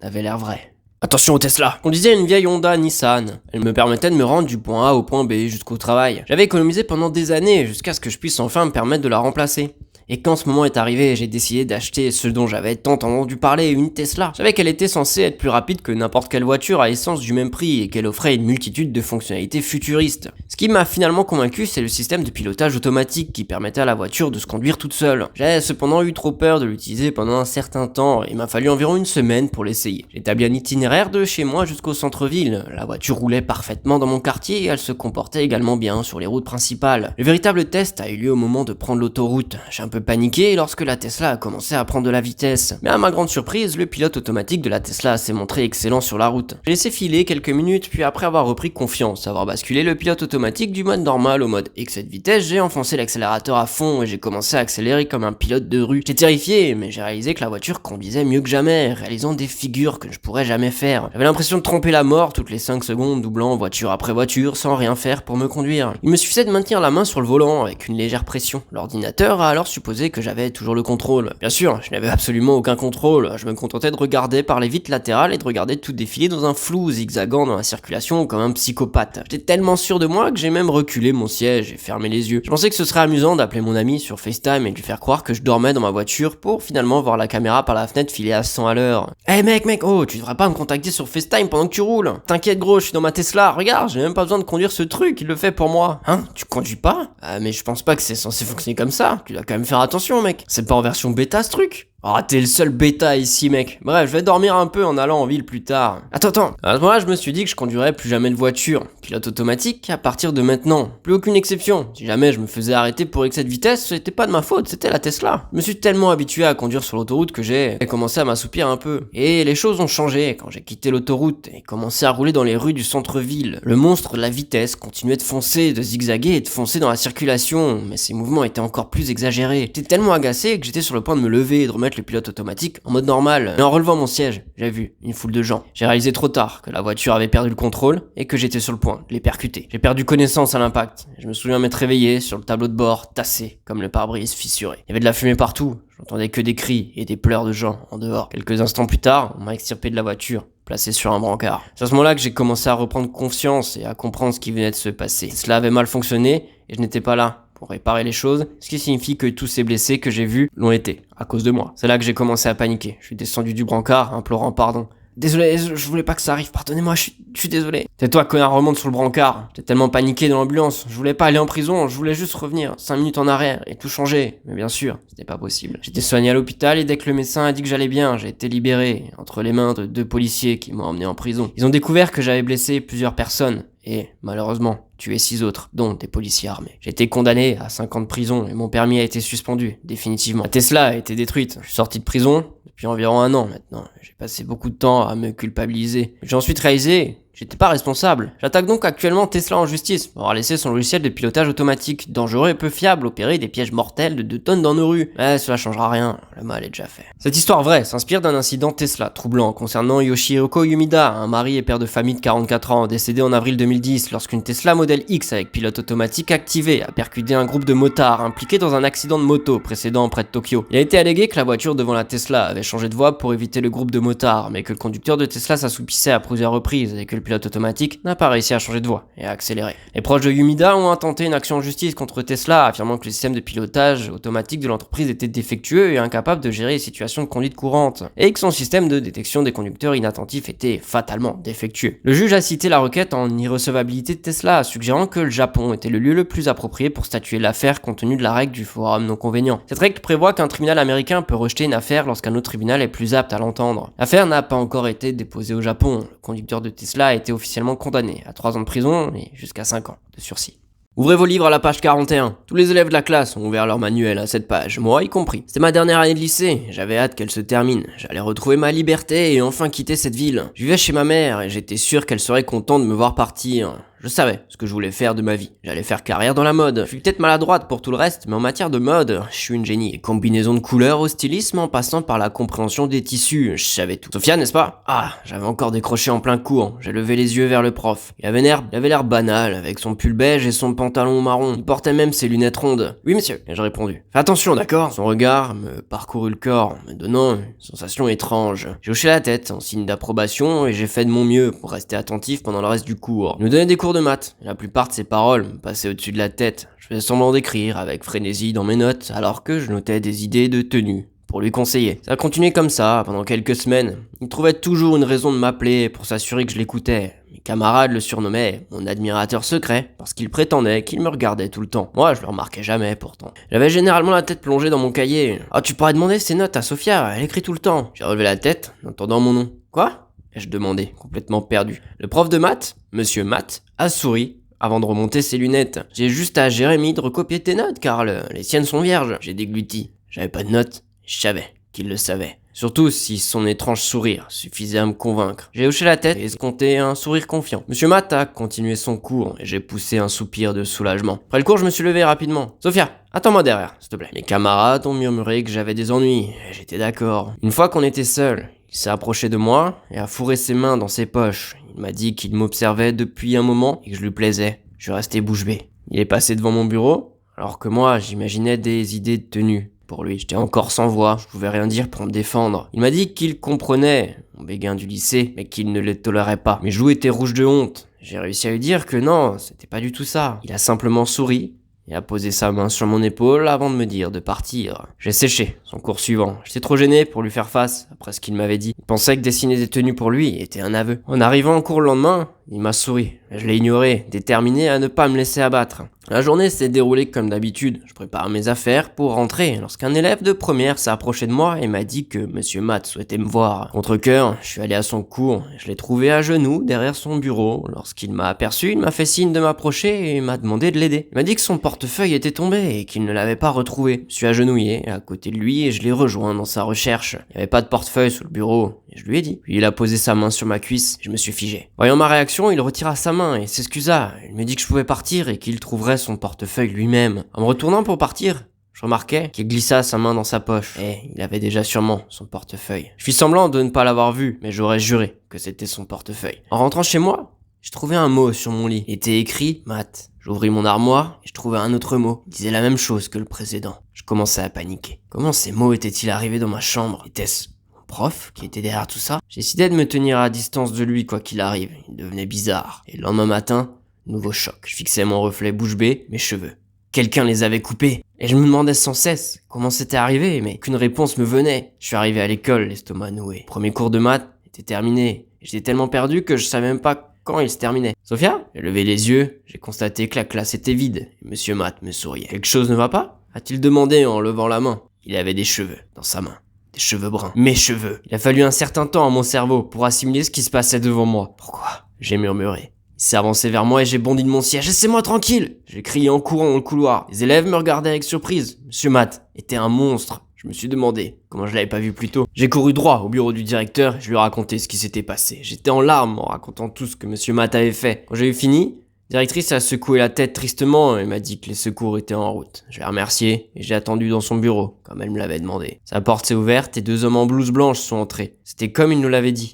n'avait l'air vrai. Attention au Tesla! Conduisait une vieille Honda Nissan. Elle me permettait de me rendre du point A au point B jusqu'au travail. J'avais économisé pendant des années jusqu'à ce que je puisse enfin me permettre de la remplacer. Et quand ce moment est arrivé, j'ai décidé d'acheter ce dont j'avais tant entendu parler, une Tesla. Je savais qu'elle était censée être plus rapide que n'importe quelle voiture à essence du même prix et qu'elle offrait une multitude de fonctionnalités futuristes. Ce qui m'a finalement convaincu, c'est le système de pilotage automatique qui permettait à la voiture de se conduire toute seule. J'avais cependant eu trop peur de l'utiliser pendant un certain temps et il m'a fallu environ une semaine pour l'essayer. J'ai établi un itinéraire de chez moi jusqu'au centre-ville. La voiture roulait parfaitement dans mon quartier et elle se comportait également bien sur les routes principales. Le véritable test a eu lieu au moment de prendre l'autoroute. J'ai un peu paniqué lorsque la Tesla a commencé à prendre de la vitesse. Mais à ma grande surprise, le pilote automatique de la Tesla s'est montré excellent sur la route. J'ai laissé filer quelques minutes, puis après avoir repris confiance, avoir basculé le pilote automatique du mode normal au mode excès de vitesse, j'ai enfoncé l'accélérateur à fond et j'ai commencé à accélérer comme un pilote de rue. J'étais terrifié, mais j'ai réalisé que la voiture conduisait mieux que jamais, réalisant des figures que je pourrais jamais faire. J'avais l'impression de tromper la mort toutes les 5 secondes, doublant voiture après voiture sans rien faire pour me conduire. Il me suffisait de maintenir la main sur le volant avec une légère pression. L'ordinateur a alors supposé que j'avais toujours le contrôle. Bien sûr, je n'avais absolument aucun contrôle, je me contentais de regarder par les vitres latérales et de regarder tout défiler dans un flou zigzagant dans la circulation comme un psychopathe. J'étais tellement sûr de moi que j'ai même reculé mon siège et fermé les yeux. Je pensais que ce serait amusant d'appeler mon ami sur FaceTime et de lui faire croire que je dormais dans ma voiture pour finalement voir la caméra par la fenêtre filer à 100 à l'heure. Hey mec, oh, tu devrais pas me contacter sur FaceTime pendant que tu roules. T'inquiète gros, je suis dans ma Tesla, regarde, j'ai même pas besoin de conduire ce truc, il le fait pour moi. Hein, tu conduis pas? Ah mais je pense pas que c'est censé fonctionner comme ça, tu dois quand même faire attention mec. C'est pas en version bêta ce truc? Ah, t'es le seul bêta ici, mec. Bref, je vais dormir un peu en allant en ville plus tard. Attends. À ce moment-là, je me suis dit que je conduirais plus jamais de voiture. Pilote automatique à partir de maintenant. Plus aucune exception. Si jamais je me faisais arrêter pour excès de vitesse, c'était pas de ma faute, c'était la Tesla. Je me suis tellement habitué à conduire sur l'autoroute que j'ai commencé à m'assoupir un peu. Et les choses ont changé quand j'ai quitté l'autoroute et commencé à rouler dans les rues du centre-ville. Le monstre de la vitesse continuait de foncer, de zigzaguer et de foncer dans la circulation, mais ses mouvements étaient encore plus exagérés. J'étais tellement agacé que j'étais sur le point de me lever et de remettre remettre le pilote automatique en mode normal. Mais en relevant mon siège, j'ai vu une foule de gens. J'ai réalisé trop tard que la voiture avait perdu le contrôle et que j'étais sur le point de les percuter. J'ai perdu connaissance à l'impact. Je me souviens m'être réveillé sur le tableau de bord, tassé comme le pare-brise fissuré. Il y avait de la fumée partout. J'entendais que des cris et des pleurs de gens en dehors. Quelques instants plus tard, on m'a extirpé de la voiture, placé sur un brancard. C'est à ce moment-là que j'ai commencé à reprendre confiance et à comprendre ce qui venait de se passer. Cela avait mal fonctionné et je n'étais pas là pour réparer les choses, ce qui signifie que tous ces blessés que j'ai vus l'ont été, à cause de moi. C'est là que j'ai commencé à paniquer. Je suis descendu du brancard, implorant pardon. Désolé, je voulais pas que ça arrive, pardonnez-moi, je suis désolé. Tais-toi, connard, remonte sur le brancard. J'étais tellement paniqué dans l'ambulance, je voulais pas aller en prison, je voulais juste revenir 5 minutes en arrière et tout changer. Mais bien sûr, c'était pas possible. J'étais soigné à l'hôpital et dès que le médecin a dit que j'allais bien, j'ai été libéré, entre les mains de 2 policiers qui m'ont emmené en prison. Ils ont découvert que j'avais blessé plusieurs personnes et, malheureusement, tué 6 autres, dont des policiers armés. J'ai été condamné à 5 ans de prison et mon permis a été suspendu, définitivement. Ma Tesla a été détruite. Je suis sorti de prison depuis environ 1 an maintenant. J'ai passé beaucoup de temps à me culpabiliser. J'ai ensuite réalisé j'étais pas responsable. J'attaque donc actuellement Tesla en justice pour avoir laissé son logiciel de pilotage automatique dangereux et peu fiable opérer des pièges mortels de 2 tonnes dans nos rues. Mais cela changera rien, le mal est déjà fait. Cette histoire vraie s'inspire d'un incident Tesla troublant concernant Yoshihiko Yumida, un mari et père de famille de 44 ans, décédé en avril 2010 lorsqu'une Tesla Model X avec pilote automatique activé a percuté un groupe de motards impliqués dans un accident de moto précédent près de Tokyo. Il a été allégué que la voiture devant la Tesla avait changé de voie pour éviter le groupe de motards, mais que le conducteur de Tesla s'assoupissait à plusieurs reprises et que le pilote automatique n'a pas réussi à changer de voie et à accélérer. Les proches de Yumida ont intenté une action en justice contre Tesla, affirmant que le système de pilotage automatique de l'entreprise était défectueux et incapable de gérer les situations de conduite courantes, et que son système de détection des conducteurs inattentifs était fatalement défectueux. Le juge a cité la requête en irrecevabilité de Tesla, suggérant que le Japon était le lieu le plus approprié pour statuer l'affaire compte tenu de la règle du forum non convénient. Cette règle prévoit qu'un tribunal américain peut rejeter une affaire lorsqu'un autre tribunal est plus apte à l'entendre. L'affaire n'a pas encore été déposée au Japon. Le conducteur de Tesla a été officiellement condamné à 3 ans de prison et jusqu'à 5 ans de sursis. Ouvrez vos livres à la page 41. Tous les élèves de la classe ont ouvert leur manuel à cette page, moi y compris. C'était ma dernière année de lycée, j'avais hâte qu'elle se termine. J'allais retrouver ma liberté et enfin quitter cette ville. Je vivais chez ma mère et j'étais sûr qu'elle serait contente de me voir partir. Je savais ce que je voulais faire de ma vie. J'allais faire carrière dans la mode. Je suis peut-être maladroite pour tout le reste, mais en matière de mode, je suis une génie. Les combinaisons de couleurs au stylisme en passant par la compréhension des tissus, je savais tout. Sophia, n'est-ce pas? Ah, j'avais encore décroché en plein cours. J'ai levé les yeux vers le prof. Il avait l'air banal, avec son pull beige et son pantalon marron. Il portait même ses lunettes rondes. Oui, monsieur, ai-je répondu. Fais attention, d'accord? Son regard me parcourut le corps, me donnant une sensation étrange. J'ai hoché la tête en signe d'approbation et j'ai fait de mon mieux pour rester attentif pendant le reste du cours. Il nous donnait des cours de maths. La plupart de ses paroles me passaient au-dessus de la tête. Je faisais semblant d'écrire avec frénésie dans mes notes, alors que je notais des idées de tenue pour lui conseiller. Ça a continué comme ça pendant quelques semaines. Il trouvait toujours une raison de m'appeler pour s'assurer que je l'écoutais. Mes camarades le surnommaient mon admirateur secret parce qu'il prétendait qu'il me regardait tout le temps. Moi, je le remarquais jamais pourtant. J'avais généralement la tête plongée dans mon cahier. Ah, tu pourrais demander ses notes à Sophia, elle écrit tout le temps. J'ai relevé la tête en entendant mon nom. Quoi? Ai-je demandé, complètement perdu. Le prof de maths, Monsieur Matt, a souri avant de remonter ses lunettes. J'ai juste à Jérémy de recopier tes notes, car les siennes sont vierges. J'ai dégluti. J'avais pas de notes. Je savais qu'il le savait. Surtout si son étrange sourire suffisait à me convaincre. J'ai hoché la tête et escompté un sourire confiant. Monsieur Matt a continué son cours et j'ai poussé un soupir de soulagement. Après le cours, je me suis levé rapidement. Sophia, attends-moi derrière, s'il te plaît. Mes camarades ont murmuré que j'avais des ennuis et j'étais d'accord. Une fois qu'on était seuls, il s'est approché de moi et a fourré ses mains dans ses poches. Il m'a dit qu'il m'observait depuis un moment et que je lui plaisais. Je suis resté bouche bée. Il est passé devant mon bureau, alors que moi, j'imaginais des idées de tenue. Pour lui, j'étais encore sans voix, je pouvais rien dire pour me défendre. Il m'a dit qu'il comprenait mon béguin du lycée, mais qu'il ne le tolérait pas. Mes joues étaient rouges de honte. J'ai réussi à lui dire que non, c'était pas du tout ça. Il a simplement souri et a posé sa main sur mon épaule avant de me dire de partir. J'ai séché son cours suivant. J'étais trop gêné pour lui faire face après ce qu'il m'avait dit. Il pensait que dessiner des tenues pour lui était un aveu. En arrivant en cours le lendemain, il m'a souri. Je l'ai ignoré, déterminé à ne pas me laisser abattre. La journée s'est déroulée comme d'habitude. Je prépare mes affaires pour rentrer lorsqu'un élève de première s'est approché de moi et m'a dit que Monsieur Matt souhaitait me voir. Contre cœur, je suis allé à son cours. Je l'ai trouvé à genoux derrière son bureau. Lorsqu'il m'a aperçu, il m'a fait signe de m'approcher et m'a demandé de l'aider. Il m'a dit que son portefeuille était tombé et qu'il ne l'avait pas retrouvé. Je suis agenouillé à côté de lui et je l'ai rejoint dans sa recherche. Il n'y avait pas de portefeuille sous le bureau et je lui ai dit. Puis il a posé sa main sur ma cuisse et je me suis figé. Voyant ma réaction, il retira sa main et s'excusa. Il me dit que je pouvais partir et qu'il trouverait son portefeuille lui-même. En me retournant pour partir, je Je remarquais qu'il glissa sa main dans sa poche, et il avait déjà sûrement son portefeuille. Je fis semblant de ne pas l'avoir vu, mais j'aurais juré que c'était son portefeuille. En rentrant chez moi, je trouvais un mot sur mon lit. Il était écrit « Matt ». J'ouvris mon armoire et je trouvais un autre mot. Il disait la même chose que le précédent. Je commençais à paniquer. Comment ces mots étaient-ils arrivés dans ma chambre? Était-ce mon prof qui était derrière tout ça? J'ai décidé de me tenir à distance de lui quoi qu'il arrive. Il devenait bizarre. Et le lendemain matin, nouveau choc. Je fixais mon reflet bouche bée, mes cheveux. Quelqu'un les avait coupés. Et je me demandais sans cesse comment c'était arrivé, mais qu'une réponse me venait. Je suis arrivé à l'école, l'estomac noué. Premier cours de maths était terminé. J'étais tellement perdu que je savais même pas quand il se terminait. Sophia? J'ai levé les yeux, j'ai constaté que la classe était vide. Et Monsieur Matt me souriait. Quelque chose ne va pas? A-t-il demandé en levant la main. Il avait des cheveux dans sa main. Des cheveux bruns. Mes cheveux. Il a fallu un certain temps à mon cerveau pour assimiler ce qui se passait devant moi. Pourquoi? J'ai murmuré. Il s'est avancé vers moi et j'ai bondi de mon siège. Laissez-moi tranquille! J'ai crié en courant dans le couloir. Les élèves me regardaient avec surprise. Monsieur Matt était un monstre. Je me suis demandé comment je l'avais pas vu plus tôt. J'ai couru droit au bureau du directeur et je lui ai raconté ce qui s'était passé. J'étais en larmes en racontant tout ce que Monsieur Matt avait fait. Quand j'ai eu fini, la directrice a secoué la tête tristement et m'a dit que les secours étaient en route. Je l'ai remercié et j'ai attendu dans son bureau, comme elle me l'avait demandé. Sa porte s'est ouverte et 2 hommes en blouse blanche sont entrés. C'était comme il nous l'avait dit.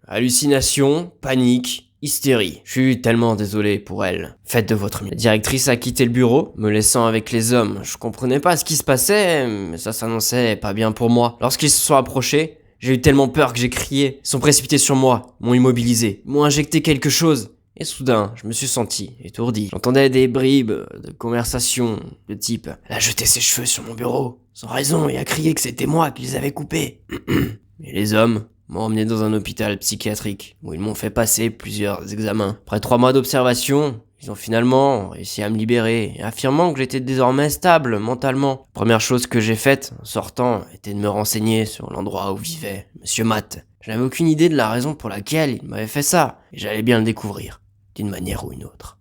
Hallucination, panique, hystérie. Je suis tellement désolé pour elle. Faites de votre mieux. La directrice a quitté le bureau, me laissant avec les hommes. Je comprenais pas ce qui se passait, mais ça s'annonçait pas bien pour moi. Lorsqu'ils se sont approchés, j'ai eu tellement peur que j'ai crié. Ils sont précipités sur moi, m'ont immobilisé, m'ont injecté quelque chose. Et soudain, je me suis senti étourdi. J'entendais des bribes de conversation de type « Elle a jeté ses cheveux sur mon bureau, sans raison, et a crié que c'était moi qui les avais coupés. » Et les hommes m'ont emmené dans un hôpital psychiatrique, où ils m'ont fait passer plusieurs examens. Après 3 mois d'observation, ils ont finalement réussi à me libérer, affirmant que j'étais désormais stable mentalement. La première chose que j'ai faite en sortant était de me renseigner sur l'endroit où vivait Monsieur Matt. Je n'avais aucune idée de la raison pour laquelle il m'avait fait ça, et j'allais bien le découvrir, d'une manière ou une autre.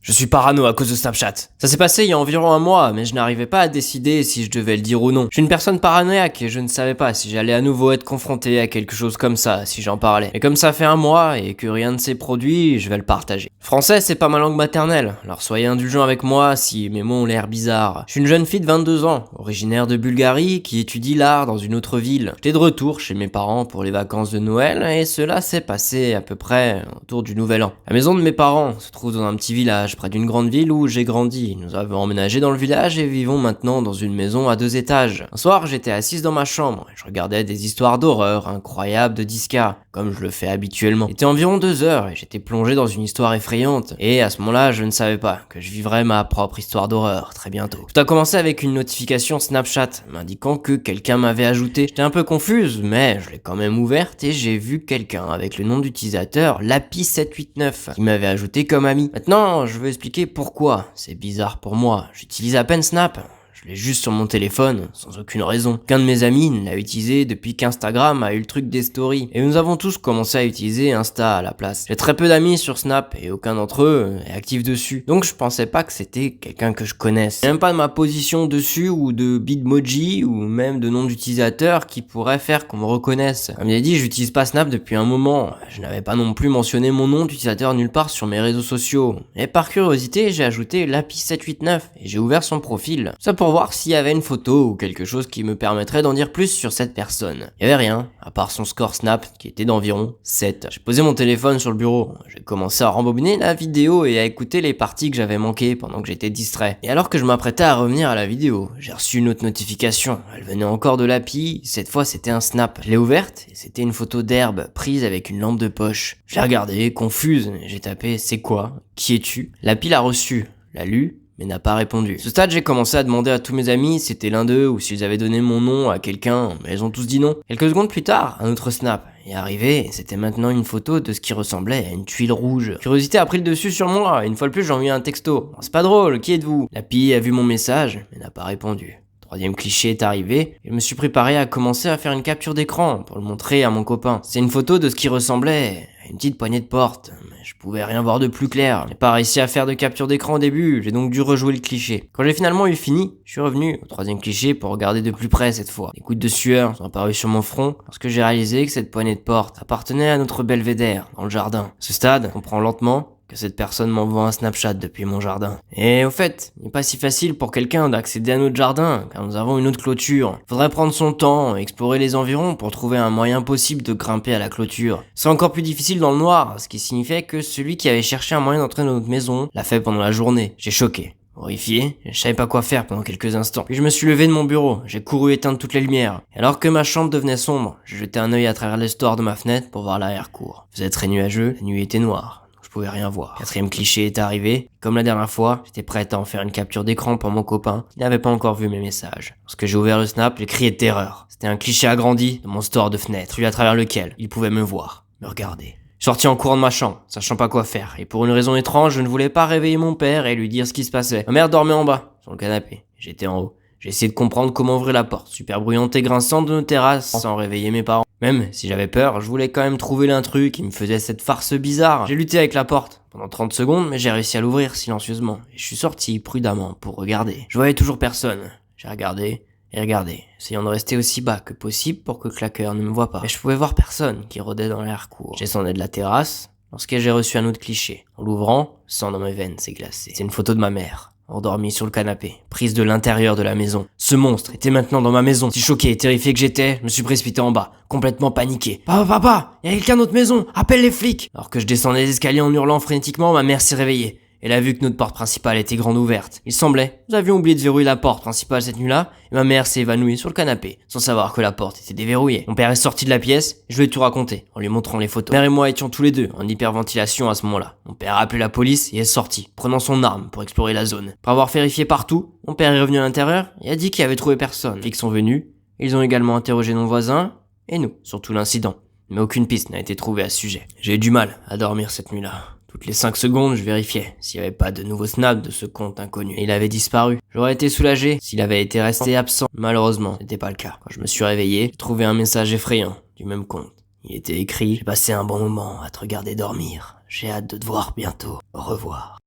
Je suis parano à cause de Snapchat. Ça s'est passé il y a environ 1 mois, mais je n'arrivais pas à décider si je devais le dire ou non. Je suis une personne paranoïaque et je ne savais pas si j'allais à nouveau être confronté à quelque chose comme ça, si j'en parlais. Mais comme ça fait 1 mois et que rien ne s'est produit, je vais le partager. Français, c'est pas ma langue maternelle, alors soyez indulgents avec moi si mes mots ont l'air bizarres. Je suis une jeune fille de 22 ans, originaire de Bulgarie, qui étudie l'art dans une autre ville. J'étais de retour chez mes parents pour les vacances de Noël, et cela s'est passé à peu près autour du Nouvel An. La maison de mes parents se trouve dans un petit village près d'une grande ville où j'ai grandi. Nous avons emménagé dans le village et vivons maintenant dans une maison à 2 étages. Un soir, j'étais assise dans ma chambre et je regardais des histoires d'horreur incroyables de Disca, comme je le fais habituellement. Il était environ 2 heures et j'étais plongé dans une histoire effrayante. Et à ce moment-là, je ne savais pas que je vivrais ma propre histoire d'horreur très bientôt. Tout a commencé avec une notification Snapchat m'indiquant que quelqu'un m'avait ajouté. J'étais un peu confuse, mais je l'ai quand même ouverte et j'ai vu quelqu'un avec le nom d'utilisateur Lapi789 qui m'avait ajouté comme ami. Maintenant, je veux expliquer pourquoi. C'est bizarre pour moi. J'utilise à peine Snap. Je l'ai juste sur mon téléphone, sans aucune raison. Qu'un de mes amis ne l'a utilisé depuis qu'Instagram a eu le truc des stories. Et nous avons tous commencé à utiliser Insta à la place. J'ai très peu d'amis sur Snap et aucun d'entre eux est actif dessus. Donc je pensais pas que c'était quelqu'un que je connaisse. Même pas de ma position dessus ou de bitmoji ou même de nom d'utilisateur qui pourrait faire qu'on me reconnaisse. Comme j'ai dit, j'utilise pas Snap depuis un moment. Je n'avais pas non plus mentionné mon nom d'utilisateur nulle part sur mes réseaux sociaux. Et par curiosité, j'ai ajouté Lapi789 et j'ai ouvert son profil. Ça pour voir s'il y avait une photo ou quelque chose qui me permettrait d'en dire plus sur cette personne. Il y avait rien, à part son score Snap qui était d'environ 7. J'ai posé mon téléphone sur le bureau, j'ai commencé à rembobiner la vidéo et à écouter les parties que j'avais manquées pendant que j'étais distrait. Et alors que je m'apprêtais à revenir à la vidéo, j'ai reçu une autre notification. Elle venait encore de Lapi, cette fois c'était un Snap. Je l'ai ouverte et c'était une photo d'herbe prise avec une lampe de poche. Je l'ai regardée, confuse, j'ai tapé « C'est quoi? Qui es-tu » Lapi l'a reçu, l'a lu, mais n'a pas répondu. À ce stade, j'ai commencé à demander à tous mes amis si c'était l'un d'eux ou s'ils avaient donné mon nom à quelqu'un, mais ils ont tous dit non. Quelques secondes plus tard, un autre Snap est arrivé et c'était maintenant une photo de ce qui ressemblait à une tuile rouge. Curiosité a pris le dessus sur moi et une fois de plus j'ai envoyé un texto. C'est pas drôle, qui êtes-vous? Lapi a vu mon message, mais n'a pas répondu. 3e cliché est arrivé, et je me suis préparé à commencer à faire une capture d'écran pour le montrer à mon copain. C'est une photo de ce qui ressemblait à une petite poignée de porte, mais je pouvais rien voir de plus clair. J'ai pas réussi à faire de capture d'écran au début, j'ai donc dû rejouer le cliché. Quand j'ai finalement eu fini, je suis revenu au 3e cliché pour regarder de plus près cette fois. Des gouttes de sueur sont apparues sur mon front lorsque j'ai réalisé que cette poignée de porte appartenait à notre belvédère dans le jardin. À ce stade, on comprend lentement que cette personne m'envoie un Snapchat depuis mon jardin. Et au fait, il n'est pas si facile pour quelqu'un d'accéder à notre jardin, car nous avons une autre clôture. Faudrait prendre son temps, explorer les environs pour trouver un moyen possible de grimper à la clôture. C'est encore plus difficile dans le noir, ce qui signifiait que celui qui avait cherché un moyen d'entrer dans notre maison l'a fait pendant la journée. J'ai choqué. Horrifié, je savais pas quoi faire pendant quelques instants. Puis je me suis levé de mon bureau, j'ai couru éteindre toutes les lumières. Et alors que ma chambre devenait sombre, j'ai jeté un œil à travers l'estoir de ma fenêtre pour voir l'arrière-cour. Il faisait très nuageux, la nuit était noire, donc je pouvais rien voir. Quatrième cliché est arrivé. Comme la dernière fois, j'étais prête à en faire une capture d'écran pour mon copain. Il n'avait pas encore vu mes messages. Lorsque j'ai ouvert le snap, j'ai crié de terreur. C'était un cliché agrandi de mon store de fenêtre, celui à travers lequel il pouvait me voir, me regarder. Sorti en courant de ma chambre, sachant pas quoi faire, et pour une raison étrange, je ne voulais pas réveiller mon père et lui dire ce qui se passait. Ma mère dormait en bas, sur le canapé. J'étais en haut. J'ai essayé de comprendre comment ouvrir la porte, super bruyante et grinçante de nos terrasses, sans réveiller mes parents. Même si j'avais peur, je voulais quand même trouver l'intrus qui me faisait cette farce bizarre. J'ai lutté avec la porte pendant 30 secondes, mais j'ai réussi à l'ouvrir silencieusement, et je suis sorti prudemment pour regarder. Je voyais toujours personne. J'ai regardé, et regardez, essayant de rester aussi bas que possible pour que Claqueur ne me voie pas. Mais je pouvais voir personne qui rôdait dans l'air-cour. Je descendais de la terrasse lorsque j'ai reçu un autre cliché. En l'ouvrant, le sang dans mes veines s'est glacé. C'est une photo de ma mère, endormie sur le canapé, prise de l'intérieur de la maison. Ce monstre était maintenant dans ma maison. Si choqué et terrifié que j'étais, je me suis précipité en bas, complètement paniqué. Papa, il y a quelqu'un dans notre maison, appelle les flics! Alors que je descendais les escaliers en hurlant frénétiquement, ma mère s'est réveillée. Elle a vu que notre porte principale était grande ouverte. Il semblait, nous avions oublié de verrouiller la porte principale cette nuit-là, et ma mère s'est évanouie sur le canapé, sans savoir que la porte était déverrouillée. Mon père est sorti de la pièce, et je lui ai tout raconté, en lui montrant les photos. Mère et moi étions tous les deux en hyperventilation à ce moment-là. Mon père a appelé la police et est sorti, prenant son arme pour explorer la zone. Après avoir vérifié partout, mon père est revenu à l'intérieur et a dit qu'il avait trouvé personne. Les flics sont venus, ils ont également interrogé nos voisins, et nous, sur tout l'incident. Mais aucune piste n'a été trouvée à ce sujet. J'ai eu du mal à dormir cette nuit-là. Toutes les 5 secondes, je vérifiais s'il n'y avait pas de nouveau snap de ce compte inconnu. Et il avait disparu. J'aurais été soulagé s'il avait été resté absent. Malheureusement, ce n'était pas le cas. Quand je me suis réveillé, j'ai trouvé un message effrayant du même compte. Il était écrit: j'ai passé un bon moment à te regarder dormir. J'ai hâte de te voir bientôt. Au revoir.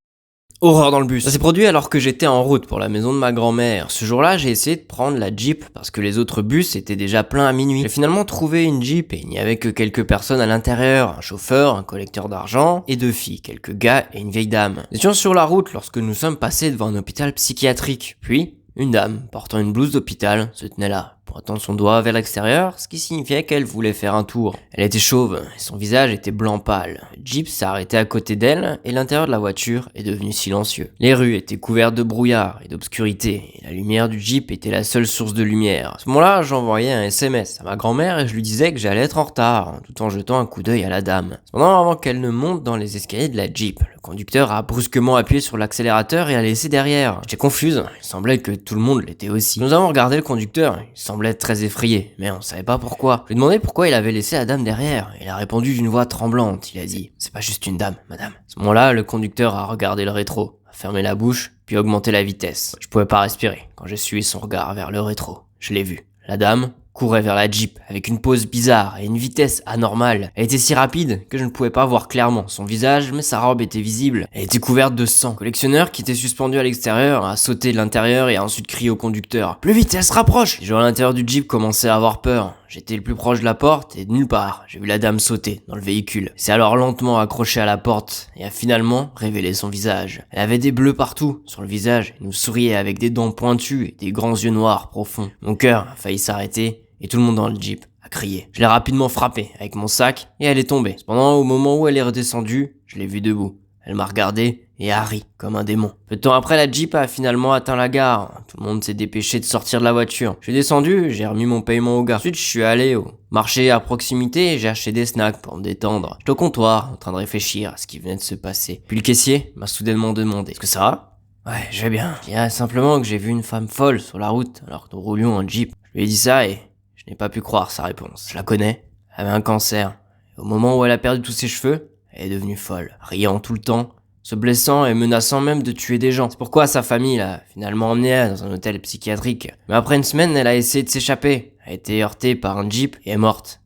Horreur dans le bus. Ça s'est produit alors que j'étais en route pour la maison de ma grand-mère. Ce jour-là, j'ai essayé de prendre la Jeep parce que les autres bus étaient déjà pleins à minuit. J'ai finalement trouvé une Jeep et il n'y avait que quelques personnes à l'intérieur. Un chauffeur, un collecteur d'argent et 2 filles, quelques gars et une vieille dame. Nous étions sur la route lorsque nous sommes passés devant un hôpital psychiatrique. Puis, une dame, portant une blouse d'hôpital, se tenait là, pointant son doigt vers l'extérieur, ce qui signifiait qu'elle voulait faire un tour. Elle était chauve, et son visage était blanc pâle. Le Jeep s'est arrêté à côté d'elle, et l'intérieur de la voiture est devenu silencieux. Les rues étaient couvertes de brouillard et d'obscurité, et la lumière du Jeep était la seule source de lumière. À ce moment-là, j'envoyais un SMS à ma grand-mère et je lui disais que j'allais être en retard, tout en jetant un coup d'œil à la dame. Cependant, avant qu'elle ne monte dans les escaliers de la Jeep, le conducteur a brusquement appuyé sur l'accélérateur et a laissé derrière. J'étais confuse, il semblait que tout le monde l'était aussi. Nous avons regardé le conducteur, il semblait très effrayé, mais on savait pas pourquoi. Je lui ai demandé pourquoi il avait laissé la dame derrière. Il a répondu d'une voix tremblante, il a dit: c'est pas juste une dame, madame. À ce moment-là, le conducteur a regardé le rétro, a fermé la bouche, puis augmenté la vitesse. Je pouvais pas respirer quand j'ai suivi son regard vers le rétro. Je l'ai vu. La dame courait vers la Jeep avec une pose bizarre et une vitesse anormale. Elle était si rapide que je ne pouvais pas voir clairement son visage, mais sa robe était visible. Elle était couverte de sang. Le collectionneur, qui était suspendu à l'extérieur, a sauté de l'intérieur et a ensuite crié au conducteur: plus vite, elle se rapproche! Les gens à l'intérieur du Jeep commençaient à avoir peur. J'étais le plus proche de la porte et de nulle part, j'ai vu la dame sauter dans le véhicule. C'est alors lentement accroché à la porte et a finalement révélé son visage. Elle avait des bleus partout sur le visage et nous souriait avec des dents pointues et des grands yeux noirs profonds. Mon cœur a failli s'arrêter et tout le monde dans le Jeep a crié. Je l'ai rapidement frappée avec mon sac et elle est tombée. Cependant, au moment où elle est redescendue, je l'ai vue debout. Elle m'a regardé et a ri comme un démon. Peu de temps après, la Jeep a finalement atteint la gare. Tout le monde s'est dépêché de sortir de la voiture. Je suis descendu, j'ai remis mon paiement au gars. Ensuite, je suis allé au marché à proximité et j'ai acheté des snacks pour me détendre. J'étais au comptoir, en train de réfléchir à ce qui venait de se passer. Puis le caissier m'a soudainement demandé: est-ce que ça va? Ouais, je vais bien. Il y a simplement que j'ai vu une femme folle sur la route alors que nous roulions en Jeep. Je lui ai dit ça et je n'ai pas pu croire sa réponse. Je la connais, elle avait un cancer. Et au moment où elle a perdu tous ses cheveux, elle est devenue folle, riant tout le temps, se blessant et menaçant même de tuer des gens. C'est pourquoi sa famille l'a finalement emmenée dans un hôtel psychiatrique. Mais après une semaine, elle a essayé de s'échapper, a été heurtée par un Jeep et est morte,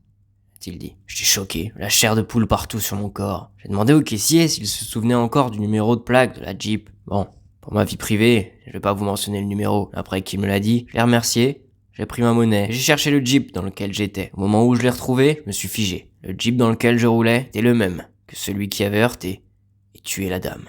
a-t-il dit. J'étais choqué, la chair de poule partout sur mon corps. J'ai demandé au caissier s'il se souvenait encore du numéro de plaque de la Jeep. Bon, pour ma vie privée, je vais pas vous mentionner le numéro. Après qu'il me l'a dit, je l'ai remercié. J'ai pris ma monnaie, j'ai cherché le Jeep dans lequel j'étais. Au moment où je l'ai retrouvé, je me suis figé. Le Jeep dans lequel je roulais était le même que celui qui avait heurté et tuer la dame.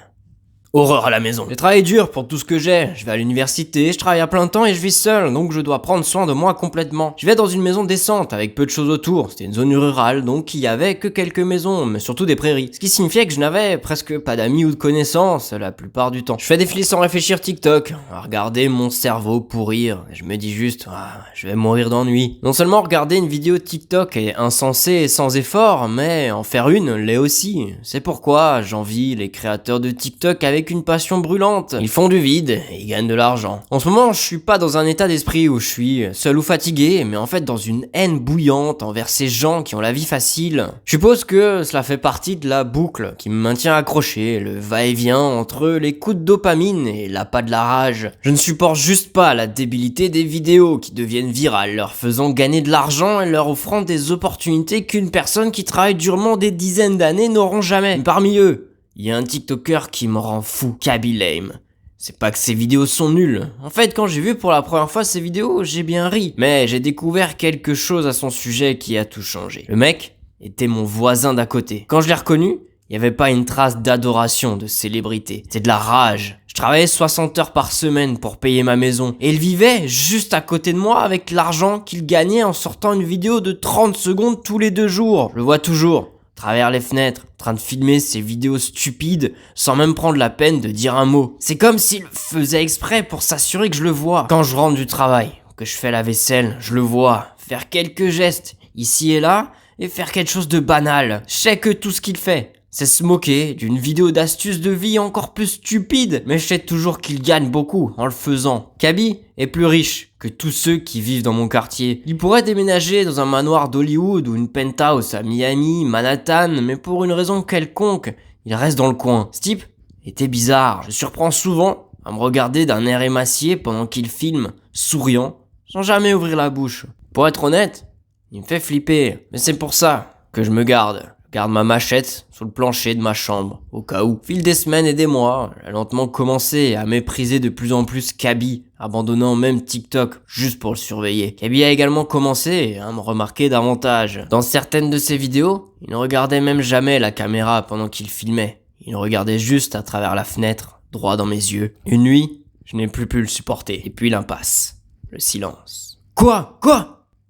Horreur à la maison. J'ai travaillé dur pour tout ce que j'ai. Je vais à l'université, je travaille à plein temps et je vis seul, donc je dois prendre soin de moi complètement. Je vais dans une maison décente, avec peu de choses autour. C'était une zone rurale, donc il y avait que quelques maisons, mais surtout des prairies. Ce qui signifiait que je n'avais presque pas d'amis ou de connaissances la plupart du temps. Je fais défiler sans réfléchir TikTok, à regarder mon cerveau pourrir. Je me dis juste, je vais mourir d'ennui. Non seulement regarder une vidéo TikTok est insensé et sans effort, mais en faire une l'est aussi. C'est pourquoi j'envie les créateurs de TikTok avec une passion brûlante. Ils font du vide et ils gagnent de l'argent. En ce moment, je suis pas dans un état d'esprit où je suis seul ou fatigué, mais en fait dans une haine bouillante envers ces gens qui ont la vie facile. Je suppose que cela fait partie de la boucle qui me maintient accroché, le va-et-vient entre les coups de dopamine et l'appât de la rage. Je ne supporte juste pas la débilité des vidéos qui deviennent virales, leur faisant gagner de l'argent et leur offrant des opportunités qu'une personne qui travaille durement des dizaines d'années n'auront jamais. Parmi eux, il y a un TikToker qui me rend fou, Kaby Lame. C'est pas que ses vidéos sont nulles. En fait, quand j'ai vu pour la première fois ses vidéos, j'ai bien ri. Mais j'ai découvert quelque chose à son sujet qui a tout changé. Le mec était mon voisin d'à côté. Quand je l'ai reconnu, il n'y avait pas une trace d'adoration, de célébrité. C'était de la rage. Je travaillais 60 heures par semaine pour payer ma maison. Et il vivait juste à côté de moi avec l'argent qu'il gagnait en sortant une vidéo de 30 secondes tous les 2 jours. Je le vois toujours, à travers les fenêtres, en train de filmer ses vidéos stupides sans même prendre la peine de dire un mot. C'est comme s'il faisait exprès pour s'assurer que je le vois. Quand je rentre du travail, que je fais la vaisselle, je le vois faire quelques gestes ici et là et faire quelque chose de banal. Je sais que tout ce qu'il fait, c'est se moquer d'une vidéo d'astuces de vie encore plus stupide, mais je sais toujours qu'il gagne beaucoup en le faisant. Kaby est plus riche que tous ceux qui vivent dans mon quartier. Il pourrait déménager dans un manoir d'Hollywood ou une penthouse à Miami, Manhattan, mais pour une raison quelconque, il reste dans le coin. Ce type était bizarre. Je le surprends souvent à me regarder d'un air émacié pendant qu'il filme, souriant, sans jamais ouvrir la bouche. Pour être honnête, il me fait flipper, mais c'est pour ça que je me garde. Je garde ma machette sur le plancher de ma chambre, au cas où. Au fil des semaines et des mois, j'ai lentement commencé à mépriser de plus en plus Kaby, abandonnant même TikTok juste pour le surveiller. Kaby a également commencé à me remarquer davantage. Dans certaines de ses vidéos, il ne regardait même jamais la caméra pendant qu'il filmait. Il regardait juste à travers la fenêtre, droit dans mes yeux. Une nuit, je n'ai plus pu le supporter. Et puis l'impasse, le silence. Quoi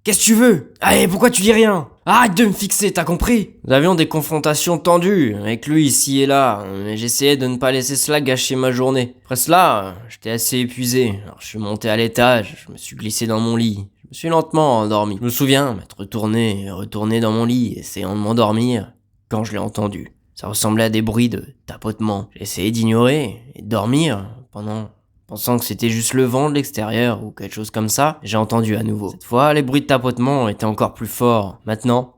Qu'est-ce que tu veux? Allez, pourquoi tu dis rien? Arrête de me fixer, t'as compris? Nous avions des confrontations tendues, avec lui ici et là, mais j'essayais de ne pas laisser cela gâcher ma journée. Après cela, j'étais assez épuisé, alors je suis monté à l'étage, je me suis glissé dans mon lit, je me suis lentement endormi. Je me souviens m'être retourné et retourné dans mon lit, essayant de m'endormir, quand je l'ai entendu. Ça ressemblait à des bruits de tapotement. J'ai essayé d'ignorer et de dormir pensant que c'était juste le vent de l'extérieur ou quelque chose comme ça. J'ai entendu à nouveau. Cette fois, les bruits de tapotement étaient encore plus forts. Maintenant,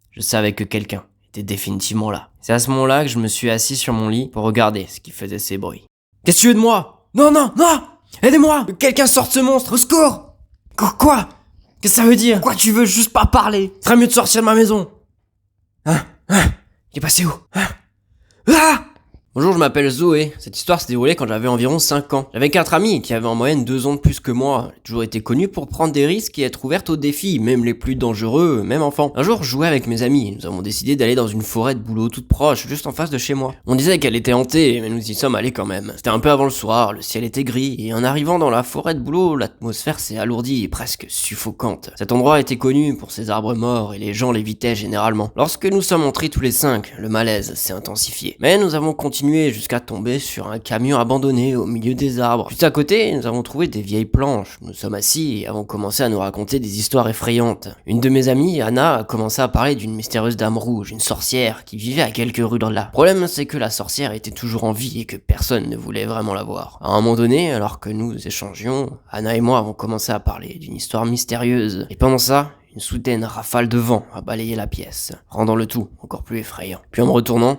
je savais que quelqu'un était définitivement là. C'est à ce moment-là que je me suis assis sur mon lit pour regarder ce qui faisait ces bruits. Qu'est-ce que tu veux de moi? Non! Aidez-moi! Que quelqu'un sorte ce monstre! Au secours! Quoi? Qu'est-ce que ça veut dire? Quoi, tu veux juste pas parler? Ce serait mieux de sortir de ma maison. Il est passé où? Bonjour, je m'appelle Zoé. Cette histoire s'est déroulée quand j'avais environ 5 ans. J'avais 4 amis qui avaient en moyenne 2 ans de plus que moi. J'ai toujours été connu pour prendre des risques et être ouverte aux défis, même les plus dangereux, même enfant. Un jour, je jouais avec mes amis. Nous avons décidé d'aller dans une forêt de bouleaux toute proche, juste en face de chez moi. On disait qu'elle était hantée, mais nous y sommes allés quand même. C'était un peu avant le soir, le ciel était gris, et en arrivant dans la forêt de bouleaux, l'atmosphère s'est alourdie et presque suffocante. Cet endroit était connu pour ses arbres morts et les gens l'évitaient généralement. Lorsque nous sommes entrés tous les 5, le malaise s'est intensifié. Mais nous avons continué jusqu'à tomber sur un camion abandonné au milieu des arbres. Juste à côté, nous avons trouvé des vieilles planches. Nous sommes assis et avons commencé à nous raconter des histoires effrayantes. Une de mes amies, Anna, a commencé à parler d'une mystérieuse dame rouge, une sorcière qui vivait à quelques rues de là. Le problème, c'est que la sorcière était toujours en vie et que personne ne voulait vraiment la voir. À un moment donné, alors que nous échangions, Anna et moi avons commencé à parler d'une histoire mystérieuse. Et pendant ça, une soudaine rafale de vent a balayé la pièce, rendant le tout encore plus effrayant. Puis en me retournant,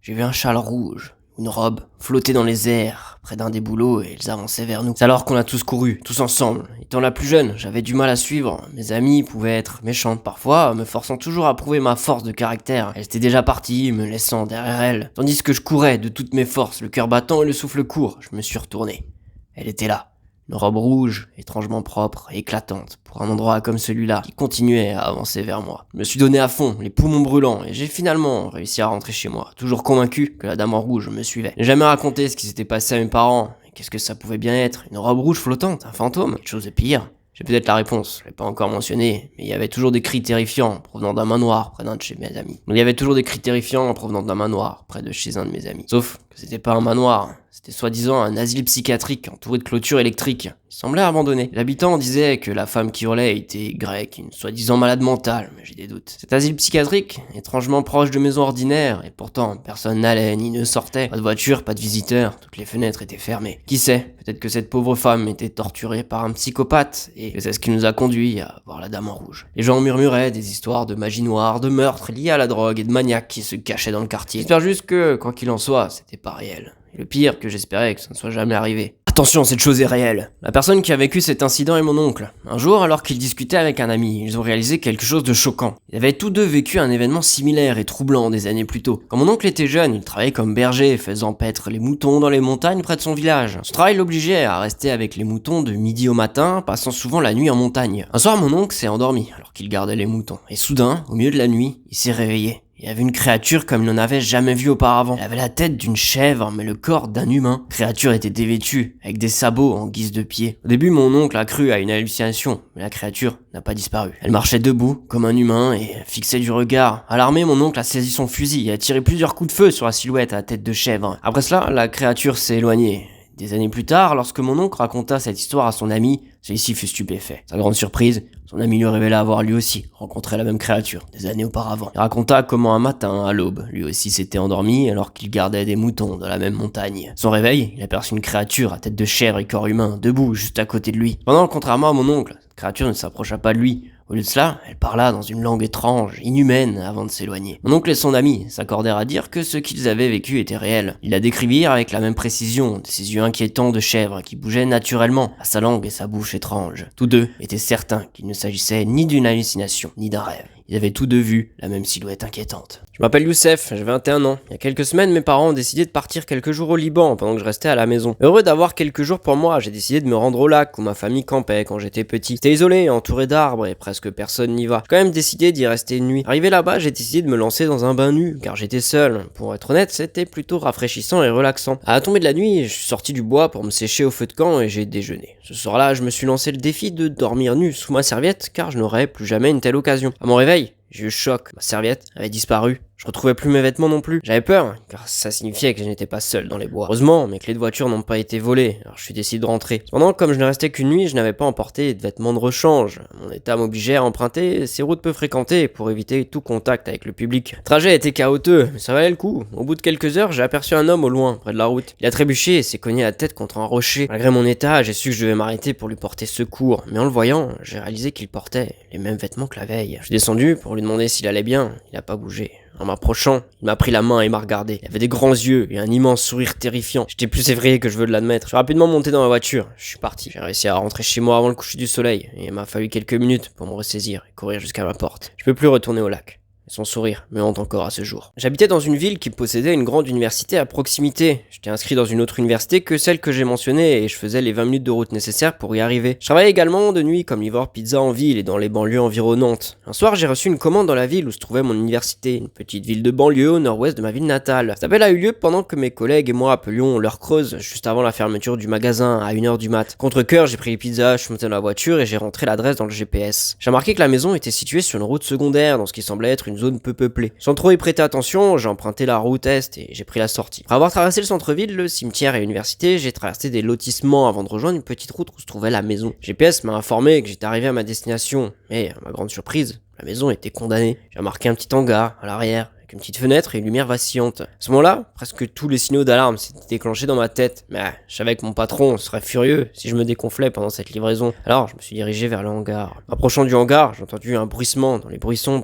j'ai vu un châle rouge, une robe, flotter dans les airs, près d'un des bouleaux, et ils avançaient vers nous. C'est alors qu'on a tous couru, tous ensemble. Étant la plus jeune, j'avais du mal à suivre. Mes amies pouvaient être méchantes parfois, me forçant toujours à prouver ma force de caractère. Elles étaient déjà parties, me laissant derrière elles. Tandis que je courais de toutes mes forces, le cœur battant et le souffle court, je me suis retourné. Elle était là, Une robe rouge, étrangement propre et éclatante, pour un endroit comme celui-là, qui continuait à avancer vers moi. Je me suis donné à fond, les poumons brûlants, et j'ai finalement réussi à rentrer chez moi, toujours convaincu que la dame en rouge me suivait. J'ai jamais raconté ce qui s'était passé à mes parents, et qu'est-ce que ça pouvait bien être, une robe rouge flottante, un fantôme, quelque chose de pire. J'ai peut-être la réponse, je l'ai pas encore mentionné, mais il y avait toujours des cris terrifiants provenant d'un manoir près d'un de chez mes amis. Il y avait toujours des cris terrifiants provenant d'un manoir près de chez un de mes amis. Sauf que c'était pas un manoir, c'était soi-disant un asile psychiatrique entouré de clôtures électriques. Il semblait abandonné. L'habitant disait que la femme qui hurlait était grecque, une soi-disant malade mentale, mais j'ai des doutes. Cet asile psychiatrique, étrangement proche de maisons ordinaires, et pourtant personne n'allait ni ne sortait. Pas de voiture, pas de visiteurs, toutes les fenêtres étaient fermées. Qui sait, peut-être que cette pauvre femme était torturée par un psychopathe, et que c'est ce qui nous a conduit à voir la dame en rouge. Les gens murmuraient des histoires de magie noire, de meurtres liés à la drogue et de maniaques qui se cachaient dans le quartier. J'espère juste que, quoi qu'il en soit, c'était pas réel. Et le pire, que j'espérais que ça ne soit jamais arrivé. Attention, cette chose est réelle. La personne qui a vécu cet incident est mon oncle. Un jour, alors qu'ils discutaient avec un ami, ils ont réalisé quelque chose de choquant. Ils avaient tous deux vécu un événement similaire et troublant des années plus tôt. Quand mon oncle était jeune, il travaillait comme berger, faisant paître les moutons dans les montagnes près de son village. Ce travail l'obligeait à rester avec les moutons de midi au matin, passant souvent la nuit en montagne. Un soir, mon oncle s'est endormi alors qu'il gardait les moutons. Et soudain, au milieu de la nuit, il s'est réveillé. Il y avait une créature comme il n'en avait jamais vu auparavant. Elle avait la tête d'une chèvre, mais le corps d'un humain. La créature était dévêtue, avec des sabots en guise de pieds. Au début, mon oncle a cru à une hallucination, mais la créature n'a pas disparu. Elle marchait debout, comme un humain, et fixait du regard. Alarmé, mon oncle a saisi son fusil et a tiré plusieurs coups de feu sur la silhouette à la tête de chèvre. Après cela, la créature s'est éloignée. Des années plus tard, lorsque mon oncle raconta cette histoire à son ami, celui-ci fut stupéfait. Sa grande surprise, son ami lui révéla avoir lui aussi rencontré la même créature des années auparavant. Il raconta comment un matin, à l'aube, lui aussi s'était endormi alors qu'il gardait des moutons dans la même montagne. À son réveil, il aperçut une créature à tête de chèvre et corps humain, debout juste à côté de lui. Pendant, contrairement à mon oncle, cette créature ne s'approcha pas de lui. Au lieu de cela, elle parla dans une langue étrange, inhumaine, avant de s'éloigner. Mon oncle et son ami s'accordèrent à dire que ce qu'ils avaient vécu était réel. Ils la décrivirent avec la même précision, de ses yeux inquiétants de chèvre qui bougeaient naturellement, à sa langue et sa bouche étranges. Tous deux étaient certains qu'il ne s'agissait ni d'une hallucination, ni d'un rêve. Ils avaient tous deux vu la même silhouette inquiétante. Je m'appelle Youssef, j'ai 21 ans. Il y a quelques semaines, mes parents ont décidé de partir quelques jours au Liban pendant que je restais à la maison. Heureux d'avoir quelques jours pour moi, j'ai décidé de me rendre au lac où ma famille campait quand j'étais petit. C'était isolé, entouré d'arbres et presque personne n'y va. J'ai quand même décidé d'y rester une nuit. Arrivé là-bas, j'ai décidé de me lancer dans un bain nu car j'étais seul. Pour être honnête, c'était plutôt rafraîchissant et relaxant. À la tombée de la nuit, je suis sorti du bois pour me sécher au feu de camp et j'ai déjeuné. Ce soir-là, je me suis lancé le défi de dormir nu sous ma serviette car je n'aurais plus jamais une telle occasion. À mon réveil, j'ai eu le choc, ma serviette avait disparu. Je retrouvais plus mes vêtements non plus. J'avais peur, car ça signifiait que je n'étais pas seul dans les bois. Heureusement, mes clés de voiture n'ont pas été volées, alors je suis décidé de rentrer. Cependant, comme je ne restais qu'une nuit, je n'avais pas emporté de vêtements de rechange. Mon état m'obligeait à emprunter ces routes peu fréquentées pour éviter tout contact avec le public. Le trajet était chaotique, mais ça valait le coup. Au bout de quelques heures, j'ai aperçu un homme au loin, près de la route. Il a trébuché et s'est cogné la tête contre un rocher. Malgré mon état, j'ai su que je devais m'arrêter pour lui porter secours, mais en le voyant, j'ai réalisé qu'il portait les mêmes vêtements que la veille. Je suis descendu pour lui demander s'il allait bien, il n'a pas bougé. En m'approchant, il m'a pris la main et m'a regardé. Il avait des grands yeux et un immense sourire terrifiant. J'étais plus effrayé que je veux de l'admettre. Je suis rapidement monté dans ma voiture. Je suis parti. J'ai réussi à rentrer chez moi avant le coucher du soleil. Et il m'a fallu quelques minutes pour me ressaisir et courir jusqu'à ma porte. Je peux plus retourner au lac. Et son sourire me hante encore à ce jour. J'habitais dans une ville qui possédait une grande université à proximité. J'étais inscrit dans une autre université que celle que j'ai mentionnée et je faisais les 20 minutes de route nécessaires pour y arriver. Je travaillais également de nuit comme livreur pizza en ville et dans les banlieues environnantes. Un soir, j'ai reçu une commande dans la ville où se trouvait mon université, une petite ville de banlieue au nord-ouest de ma ville natale. Cet appel a eu lieu pendant que mes collègues et moi appelions l'heure creuse, juste avant la fermeture du magasin à 1h du mat. Contre cœur, j'ai pris les pizzas, je suis monté dans la voiture et j'ai rentré l'adresse dans le GPS. J'ai remarqué que la maison était située sur une route secondaire dans ce qui semblait être une zone peu peuplée. Sans trop y prêter attention, j'ai emprunté la route est et j'ai pris la sortie. Après avoir traversé le centre-ville, le cimetière et l'université, j'ai traversé des lotissements avant de rejoindre une petite route où se trouvait la maison. GPS m'a informé que j'étais arrivé à ma destination, mais à ma grande surprise, la maison était condamnée. J'ai remarqué un petit hangar à l'arrière, avec une petite fenêtre et une lumière vacillante. À ce moment-là, presque tous les signaux d'alarme s'étaient déclenchés dans ma tête. Mais je savais que mon patron serait furieux si je me déconflais pendant cette livraison. Alors, je me suis dirigé vers le hangar. En m'approchant du hangar, j'ai entendu un bruissement dans les buissons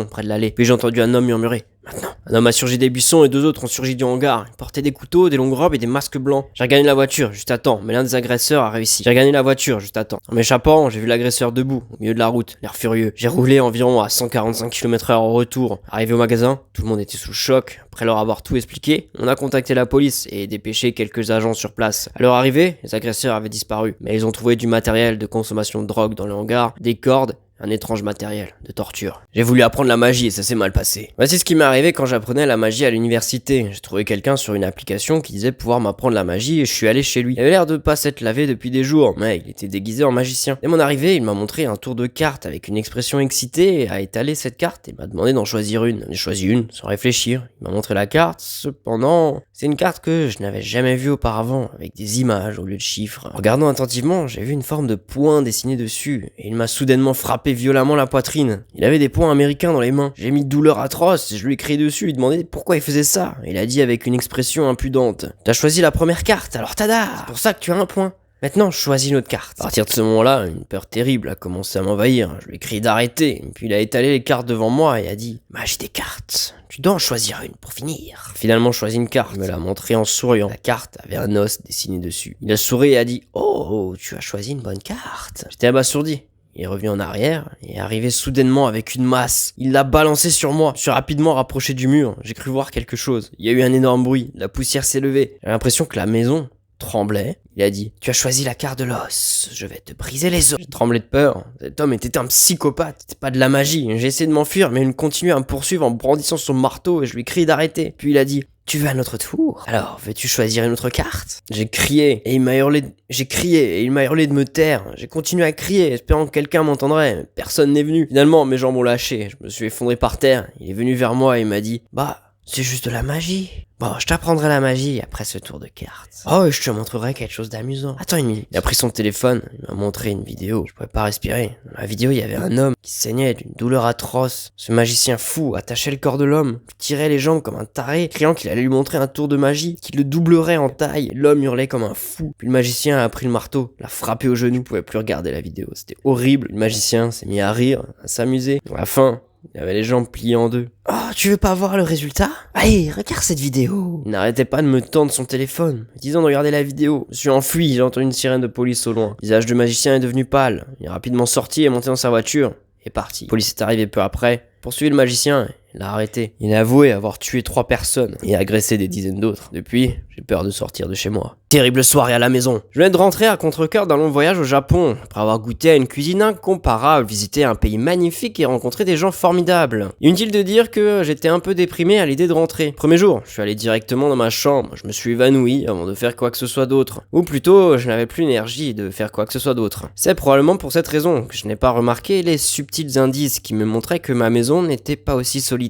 près de l'allée. Puis j'ai entendu un homme murmurer: Maintenant. Un homme a surgi des buissons et 2 autres ont surgi du hangar. Ils portaient des couteaux, des longues robes et des masques blancs. J'ai regagné la voiture juste à temps, mais l'un des agresseurs a réussi. J'ai regagné la voiture juste à temps. En m'échappant, j'ai vu l'agresseur debout, au milieu de la route, l'air furieux. J'ai roulé environ à 145 km/h au retour. Arrivé au magasin, tout le monde était sous le choc. Après leur avoir tout expliqué, on a contacté la police et dépêché quelques agents sur place. À leur arrivée, les agresseurs avaient disparu, mais ils ont trouvé du matériel de consommation de drogue dans le hangar, des cordes, un étrange matériel de torture. J'ai voulu apprendre la magie et ça s'est mal passé. Voici ce qui m'est arrivé quand j'apprenais la magie à l'université. J'ai trouvé quelqu'un sur une application qui disait pouvoir m'apprendre la magie et je suis allé chez lui. Il avait l'air de pas s'être lavé depuis des jours, mais il était déguisé en magicien. Dès mon arrivée, il m'a montré un tour de carte avec une expression excitée, a étalé cette carte et m'a demandé d'en choisir une. J'ai choisi une, sans réfléchir. Il m'a montré la carte, cependant, c'est une carte que je n'avais jamais vue auparavant, avec des images au lieu de chiffres. En regardant attentivement, j'ai vu une forme de point dessiné dessus, et il m'a soudainement frappé violemment la poitrine. Il avait des points américains dans les mains. J'ai mis de douleur atroce, je lui ai crié dessus, lui demandé pourquoi il faisait ça. Il a dit avec une expression impudente: t'as choisi la première carte, alors tada! C'est pour ça que tu as un point. Maintenant, je choisis une autre carte. À partir de ce moment-là, une peur terrible a commencé à m'envahir. Je lui ai crié d'arrêter, puis il a étalé les cartes devant moi et a dit: magie des cartes, tu dois en choisir une pour finir. Finalement, je choisis une carte, il me l'a montré en souriant. La carte avait un os dessiné dessus. Il a souri et a dit: oh, tu as choisi une bonne carte. J'étais abasourdi. Il est revenu en arrière et est arrivé soudainement avec une masse. Il l'a balancé sur moi. Je suis rapidement rapproché du mur. J'ai cru voir quelque chose. Il y a eu un énorme bruit. La poussière s'est levée. J'ai l'impression que la maison tremblait. Il a dit: tu as choisi la carte de l'os. Je vais te briser les os. J'ai tremblé de peur. Cet homme était un psychopathe. C'était pas de la magie. J'ai essayé de m'enfuir, mais il continuait à me poursuivre en brandissant son marteau et je lui ai crié d'arrêter. Puis il a dit: tu veux un autre tour? Alors, veux-tu choisir une autre carte? J'ai crié et il m'a hurlé de me taire. J'ai continué à crier, espérant que quelqu'un m'entendrait. Personne n'est venu. Finalement, mes jambes ont lâché. Je me suis effondré par terre. Il est venu vers moi et il m'a dit: bah, c'est juste de la magie. Bon, je t'apprendrai la magie après ce tour de cartes. Oh, je te montrerai quelque chose d'amusant. Attends une minute. Il a pris son téléphone, il m'a montré une vidéo. Je pouvais pas respirer. Dans la vidéo, il y avait un homme qui saignait d'une douleur atroce. Ce magicien fou attachait le corps de l'homme, tirait les jambes comme un taré, criant qu'il allait lui montrer un tour de magie, qu'il le doublerait en taille. L'homme hurlait comme un fou. Puis le magicien a pris le marteau, l'a frappé au genou. Je pouvais plus regarder la vidéo. C'était horrible. Le magicien s'est mis à rire, à s'amuser. À la fin, il avait les jambes pliées en deux. Oh, tu veux pas voir le résultat? Allez, regarde cette vidéo. Il n'arrêtait pas de me tendre son téléphone, me disant de regarder la vidéo. Je suis enfui, j'ai entendu une sirène de police au loin. Le visage du magicien est devenu pâle. Il est rapidement sorti et monté dans sa voiture et parti. La police est arrivée peu après, poursuivi le magicien. Il l'a arrêté. Il a avoué avoir tué 3 personnes et agressé des dizaines d'autres. Depuis, j'ai peur de sortir de chez moi. Terrible soirée à la maison. Je venais de rentrer à contre-cœur d'un long voyage au Japon. Après avoir goûté à une cuisine incomparable, visité un pays magnifique et rencontré des gens formidables. Inutile de dire que j'étais un peu déprimé à l'idée de rentrer. Premier jour, je suis allé directement dans ma chambre. Je me suis évanoui avant de faire quoi que ce soit d'autre. Ou plutôt, je n'avais plus l'énergie de faire quoi que ce soit d'autre. C'est probablement pour cette raison que je n'ai pas remarqué les subtils indices qui me montraient que ma maison n'était pas aussi solitaire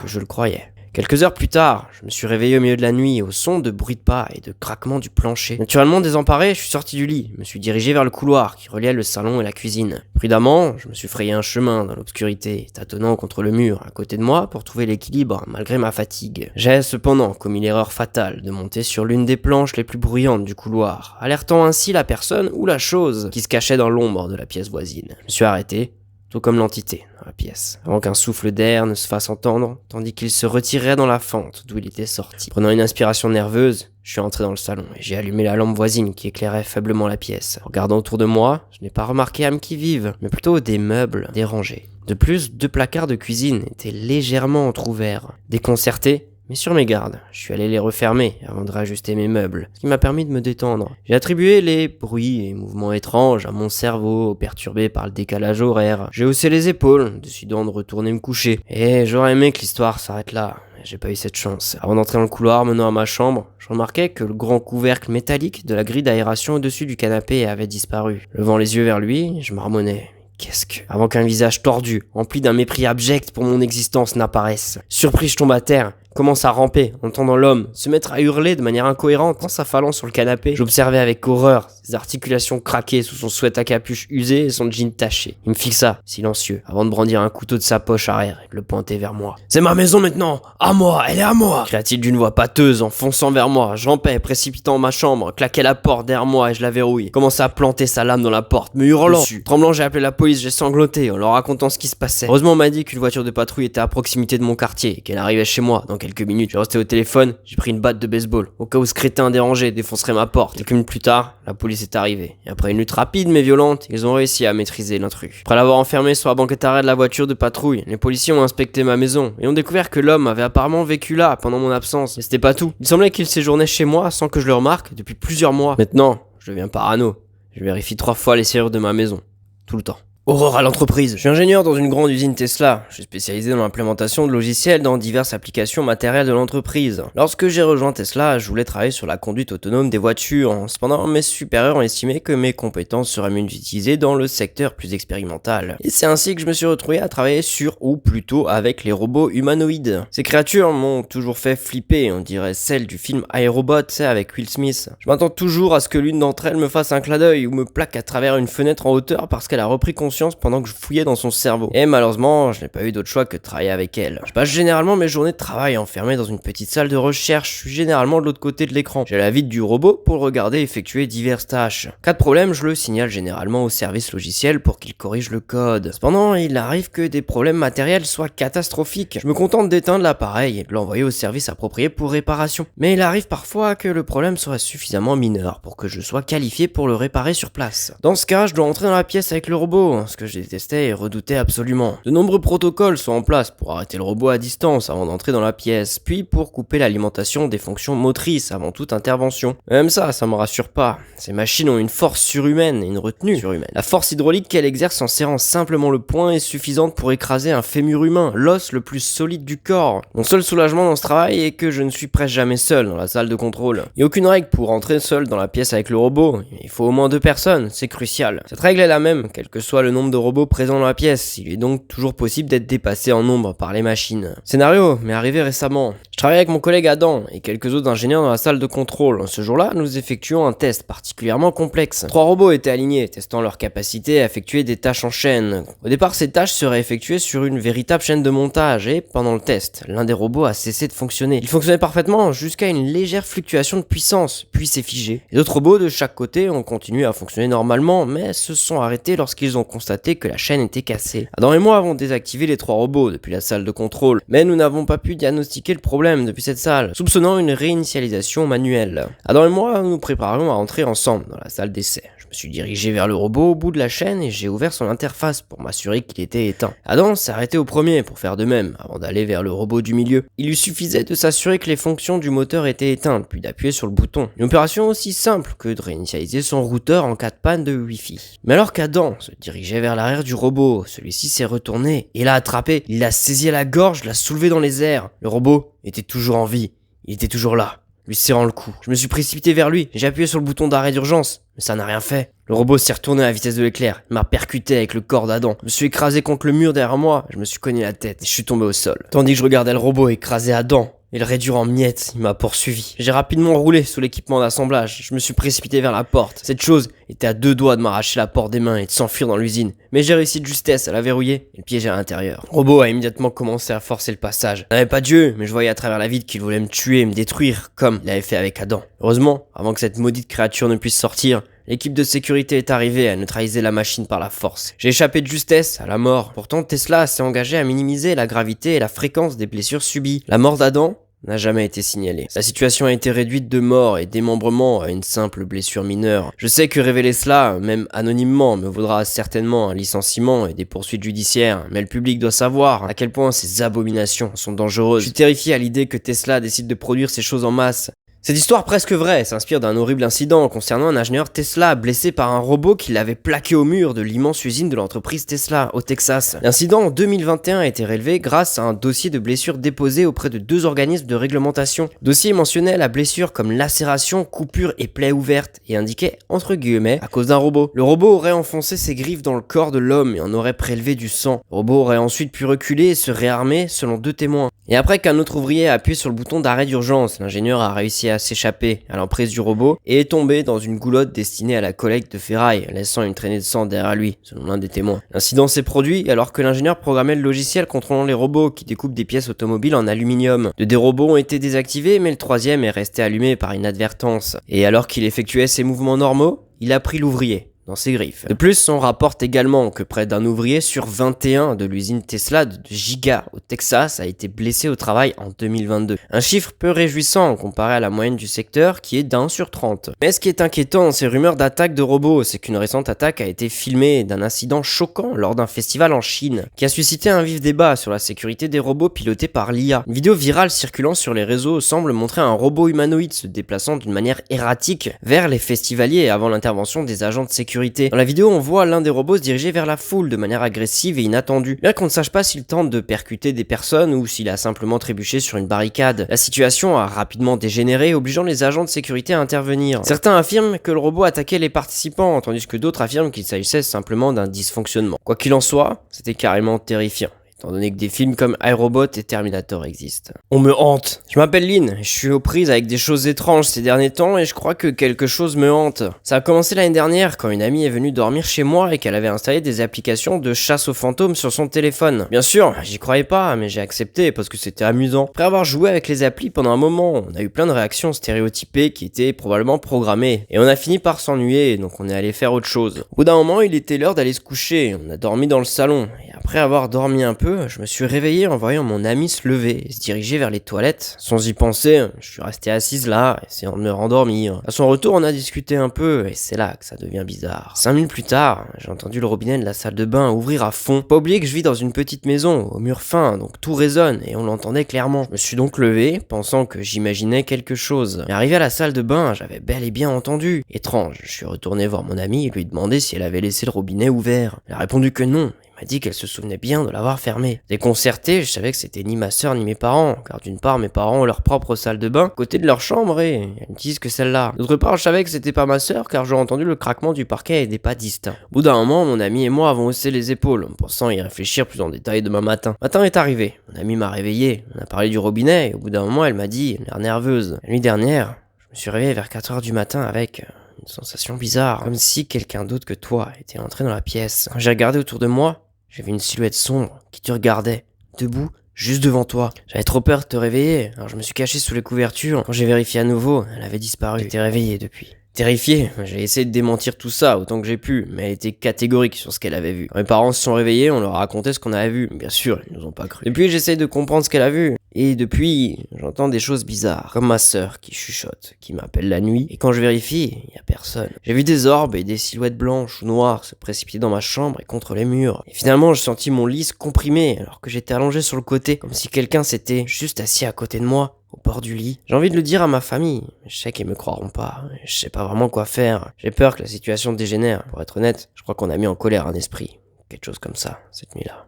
que je le croyais. Quelques heures plus tard, je me suis réveillé au milieu de la nuit au son de bruits de pas et de craquements du plancher. Naturellement désemparé, je suis sorti du lit, me suis dirigé vers le couloir qui reliait le salon et la cuisine. Prudemment, je me suis frayé un chemin dans l'obscurité, tâtonnant contre le mur à côté de moi pour trouver l'équilibre malgré ma fatigue. J'ai cependant commis l'erreur fatale de monter sur l'une des planches les plus bruyantes du couloir, alertant ainsi la personne ou la chose qui se cachait dans l'ombre de la pièce voisine. Je me suis arrêté, tout comme l'entité dans la pièce, avant qu'un souffle d'air ne se fasse entendre, tandis qu'il se retirait dans la fente d'où il était sorti. Prenant une inspiration nerveuse, je suis entré dans le salon et j'ai allumé la lampe voisine qui éclairait faiblement la pièce. En regardant autour de moi, je n'ai pas remarqué âme qui vive, mais plutôt des meubles dérangés. De plus, 2 placards de cuisine étaient légèrement entr'ouverts. Déconcerté, mais sur mes gardes, je suis allé les refermer avant de réajuster mes meubles, ce qui m'a permis de me détendre. J'ai attribué les bruits et mouvements étranges à mon cerveau, perturbé par le décalage horaire. J'ai haussé les épaules, décidant de retourner me coucher. Et j'aurais aimé que l'histoire s'arrête là, mais j'ai pas eu cette chance. Avant d'entrer dans le couloir menant à ma chambre, je remarquais que le grand couvercle métallique de la grille d'aération au-dessus du canapé avait disparu. Levant les yeux vers lui, je marmonnais. Qu'est-ce que... Avant qu'un visage tordu, empli d'un mépris abject pour mon existence, n'apparaisse. Surpris, je tombe à terre. commence à ramper, entendant l'homme se mettre à hurler de manière incohérente en s'affalant sur le canapé. J'observais avec horreur ses articulations craquées sous son sweat à capuche usé et son jean taché. Il me fixa, silencieux, avant de brandir un couteau de sa poche arrière et de le pointer vers moi. « C'est ma maison maintenant! À moi! Elle est à moi !» cria-t-il d'une voix pâteuse en fonçant vers moi. Je rampais, précipitant ma chambre, claquais la porte derrière moi et je la verrouille. Commençait à planter sa lame dans la porte, me hurlant dessus. Tremblant, j'ai appelé la police, j'ai sangloté en leur racontant ce qui se passait. Heureusement, on m'a dit qu'une voiture de patrouille était à proximité de mon quartier et qu'elle arrivait chez moi dans quelques minutes. J'ai resté au téléphone, j'ai pris une batte de baseball, au cas où ce crétin dérangé défoncerait ma porte. Quelques minutes plus tard, la police est arrivée. Et après une lutte rapide mais violente, ils ont réussi à maîtriser l'intrus. Après l'avoir enfermé sur la banquette arrière de la voiture de patrouille, les policiers ont inspecté ma maison et ont découvert que l'homme avait apparemment vécu là pendant mon absence. Et c'était pas tout. Il semblait qu'il séjournait chez moi sans que je le remarque depuis plusieurs mois. Maintenant, je deviens parano. Je vérifie 3 fois les serrures de ma maison. Tout le temps. Horreur à l'entreprise. Je suis ingénieur dans une grande usine Tesla. Je suis spécialisé dans l'implémentation de logiciels dans diverses applications matérielles de l'entreprise. Lorsque j'ai rejoint Tesla, je voulais travailler sur la conduite autonome des voitures. Cependant, mes supérieurs ont estimé que mes compétences seraient mieux utilisées dans le secteur plus expérimental. Et c'est ainsi que je me suis retrouvé à travailler sur, ou plutôt avec les robots humanoïdes. Ces créatures m'ont toujours fait flipper, on dirait celles du film iRobot, avec Will Smith. Je m'attends toujours à ce que l'une d'entre elles me fasse un clin d'œil ou me plaque à travers une fenêtre en hauteur parce qu'elle a repris conscience pendant que je fouillais dans son cerveau. Et malheureusement, je n'ai pas eu d'autre choix que de travailler avec elle. Je passe généralement mes journées de travail enfermé dans une petite salle de recherche. Je suis généralement de l'autre côté de l'écran. J'ai la vide du robot pour le regarder effectuer diverses tâches. Cas de problème, je le signale généralement au service logiciel pour qu'il corrige le code. Cependant, il arrive que des problèmes matériels soient catastrophiques. Je me contente d'éteindre l'appareil et de l'envoyer au service approprié pour réparation. Mais il arrive parfois que le problème soit suffisamment mineur pour que je sois qualifié pour le réparer sur place. Dans ce cas, je dois entrer dans la pièce avec le robot, ce que je détestais et redoutais absolument. De nombreux protocoles sont en place pour arrêter le robot à distance avant d'entrer dans la pièce, puis pour couper l'alimentation des fonctions motrices avant toute intervention. Même ça me rassure pas. Ces machines ont une force surhumaine et une retenue surhumaine. La force hydraulique qu'elles exercent en serrant simplement le poing est suffisante pour écraser un fémur humain, l'os le plus solide du corps. Mon seul soulagement dans ce travail est que je ne suis presque jamais seul dans la salle de contrôle. Il n'y a aucune règle pour entrer seul dans la pièce avec le robot. Il faut au moins 2 personnes, c'est crucial. Cette règle est la même, quel que soit le nombre de robots présents dans la pièce. Il est donc toujours possible d'être dépassé en nombre par les machines. Scénario m'est arrivé récemment. Je travaillais avec mon collègue Adam et quelques autres ingénieurs dans la salle de contrôle. Ce jour-là, nous effectuons un test particulièrement complexe. 3 robots étaient alignés, testant leur capacité à effectuer des tâches en chaîne. Au départ, ces tâches seraient effectuées sur une véritable chaîne de montage et, pendant le test, l'un des robots a cessé de fonctionner. Il fonctionnait parfaitement jusqu'à une légère fluctuation de puissance, puis s'est figé. Les autres robots de chaque côté ont continué à fonctionner normalement, mais se sont arrêtés lorsqu'ils ont constaté que la chaîne était cassée. Adam et moi avons désactivé les 3 robots depuis la salle de contrôle, mais nous n'avons pas pu diagnostiquer le problème depuis cette salle, soupçonnant une réinitialisation manuelle. Adam et moi nous préparions à entrer ensemble dans la salle d'essai. Je me suis dirigé vers le robot au bout de la chaîne et j'ai ouvert son interface pour m'assurer qu'il était éteint. Adam s'est arrêté au premier pour faire de même, avant d'aller vers le robot du milieu. Il lui suffisait de s'assurer que les fonctions du moteur étaient éteintes, puis d'appuyer sur le bouton. Une opération aussi simple que de réinitialiser son routeur en cas de panne de Wi-Fi. Mais alors qu'Adam se dirigeait vers l'arrière du robot, celui-ci s'est retourné et l'a attrapé. Il l'a saisi à la gorge, l'a soulevé dans les airs. Le robot était toujours en vie. Il était toujours là, lui serrant le cou. Je me suis précipité vers lui et j'ai appuyé sur le bouton d'arrêt d'urgence, mais ça n'a rien fait. Le robot s'est retourné à la vitesse de l'éclair. Il m'a percuté avec le corps d'Adam. Je me suis écrasé contre le mur derrière moi. Je me suis cogné la tête et je suis tombé au sol. Tandis que je regardais le robot écraser Adam et le réduire en miettes, il m'a poursuivi. J'ai rapidement roulé sous l'équipement d'assemblage. Je me suis précipité vers la porte. Cette chose était à 2 doigts de m'arracher la porte des mains et de s'enfuir dans l'usine. Mais j'ai réussi de justesse à la verrouiller et le piéger à l'intérieur. Le robot a immédiatement commencé à forcer le passage. Je n'avais pas Dieu, mais je voyais à travers la vitre qu'il voulait me tuer et me détruire, comme il avait fait avec Adam. Heureusement, avant que cette maudite créature ne puisse sortir, l'équipe de sécurité est arrivée et a neutralisé la machine par la force. J'ai échappé de justesse à la mort. Pourtant, Tesla s'est engagé à minimiser la gravité et la fréquence des blessures subies. La mort d'Adam n'a jamais été signalée. La situation a été réduite de mort et démembrement à une simple blessure mineure. Je sais que révéler cela, même anonymement, me vaudra certainement un licenciement et des poursuites judiciaires, mais le public doit savoir à quel point ces abominations sont dangereuses. Je suis terrifié à l'idée que Tesla décide de produire ces choses en masse. Cette histoire presque vraie s'inspire d'un horrible incident concernant un ingénieur Tesla blessé par un robot qui l'avait plaqué au mur de l'immense usine de l'entreprise Tesla au Texas. L'incident en 2021 a été relevé grâce à un dossier de blessure déposé auprès de 2 organismes de réglementation. Le dossier mentionnait la blessure comme lacération, coupure et plaie ouverte et indiquait entre guillemets à cause d'un robot. Le robot aurait enfoncé ses griffes dans le corps de l'homme et en aurait prélevé du sang. Le robot aurait ensuite pu reculer et se réarmer selon 2 témoins. Et après qu'un autre ouvrier a appuyé sur le bouton d'arrêt d'urgence, l'ingénieur a réussi à s'échapper à l'emprise du robot et est tombé dans une goulotte destinée à la collecte de ferraille, laissant une traînée de sang derrière lui, selon l'un des témoins. L'incident s'est produit alors que l'ingénieur programmait le logiciel contrôlant les robots qui découpent des pièces automobiles en aluminium. 2 des robots ont été désactivés, mais le 3e est resté allumé par inadvertance. Et alors qu'il effectuait ses mouvements normaux, il a pris l'ouvrier dans ses griffes. De plus, on rapporte également que près d'un ouvrier sur 21 de l'usine Tesla de Giga au Texas a été blessé au travail en 2022. Un chiffre peu réjouissant comparé à la moyenne du secteur qui est d'1 sur 30. Mais ce qui est inquiétant dans ces rumeurs d'attaque de robots, c'est qu'une récente attaque a été filmée d'un incident choquant lors d'un festival en Chine, qui a suscité un vif débat sur la sécurité des robots pilotés par l'IA. Une vidéo virale circulant sur les réseaux semble montrer un robot humanoïde se déplaçant d'une manière erratique vers les festivaliers avant l'intervention des agents de sécurité. Dans la vidéo, on voit l'un des robots se diriger vers la foule de manière agressive et inattendue, bien qu'on ne sache pas s'il tente de percuter des personnes ou s'il a simplement trébuché sur une barricade. La situation a rapidement dégénéré, obligeant les agents de sécurité à intervenir. Certains affirment que le robot attaquait les participants, tandis que d'autres affirment qu'il s'agissait simplement d'un dysfonctionnement. Quoi qu'il en soit, c'était carrément terrifiant, étant donné que des films comme iRobot et Terminator existent. On me hante. Je m'appelle Lynn, je suis aux prises avec des choses étranges ces derniers temps et je crois que quelque chose me hante. Ça a commencé l'année dernière quand une amie est venue dormir chez moi et qu'elle avait installé des applications de chasse aux fantômes sur son téléphone. Bien sûr, j'y croyais pas, mais j'ai accepté parce que c'était amusant. Après avoir joué avec les applis pendant un moment, on a eu plein de réactions stéréotypées qui étaient probablement programmées. Et on a fini par s'ennuyer, donc on est allé faire autre chose. Au bout d'un moment, il était l'heure d'aller se coucher. On a dormi dans le salon. Et après avoir dormi un peu, je me suis réveillé en voyant mon ami se lever et se diriger vers les toilettes. Sans y penser, je suis resté assise là, essayant de me rendormir. À son retour, on a discuté un peu et c'est là que ça devient bizarre. 5 minutes plus tard, j'ai entendu le robinet de la salle de bain ouvrir à fond. Pas oublier que je vis dans une petite maison, au mur fin, donc tout résonne et on l'entendait clairement. Je me suis donc levé, pensant que j'imaginais quelque chose. Mais arrivé à la salle de bain, j'avais bel et bien entendu. Étrange, je suis retourné voir mon amie et lui demander si elle avait laissé le robinet ouvert. Elle a répondu que non. M'a dit qu'elle se souvenait bien de l'avoir fermé. Déconcerté, je savais que c'était ni ma sœur ni mes parents, car d'une part mes parents ont leur propre salle de bain à côté de leur chambre et elles me disent que celle-là. D'autre part, je savais que c'était pas ma sœur car j'ai entendu le craquement du parquet et des pas distincts. Au bout d'un moment, mon ami et moi avons haussé les épaules, pensant y réfléchir plus en détail demain matin. Matin est arrivé, mon ami m'a réveillé, on a parlé du robinet et au bout d'un moment elle m'a dit, l'air nerveuse. La nuit dernière, je me suis réveillé vers 4h du matin avec une sensation bizarre, comme si quelqu'un d'autre que toi était entré dans la pièce. Quand j'ai regardé autour de moi, j'ai vu une silhouette sombre qui te regardait, debout, juste devant toi. J'avais trop peur de te réveiller, alors je me suis caché sous les couvertures. Quand j'ai vérifié à nouveau, elle avait disparu. J'étais réveillé depuis. Terrifié, j'ai essayé de démentir tout ça autant que j'ai pu, mais elle était catégorique sur ce qu'elle avait vu. Quand mes parents se sont réveillés, on leur a raconté ce qu'on avait vu. Bien sûr, ils nous ont pas cru. Depuis, j'essaye de comprendre ce qu'elle a vu. Et depuis, j'entends des choses bizarres, comme ma sœur qui chuchote, qui m'appelle la nuit, et quand je vérifie, il y a personne. J'ai vu des orbes et des silhouettes blanches ou noires se précipiter dans ma chambre et contre les murs. Et finalement, j'ai senti mon lit se comprimer alors que j'étais allongé sur le côté, comme si quelqu'un s'était juste assis à côté de moi, au bord du lit. J'ai envie de le dire à ma famille, mais je sais qu'ils me croiront pas, je sais pas vraiment quoi faire. J'ai peur que la situation dégénère. Pour être honnête, je crois qu'on a mis en colère un esprit, quelque chose comme ça, cette nuit-là.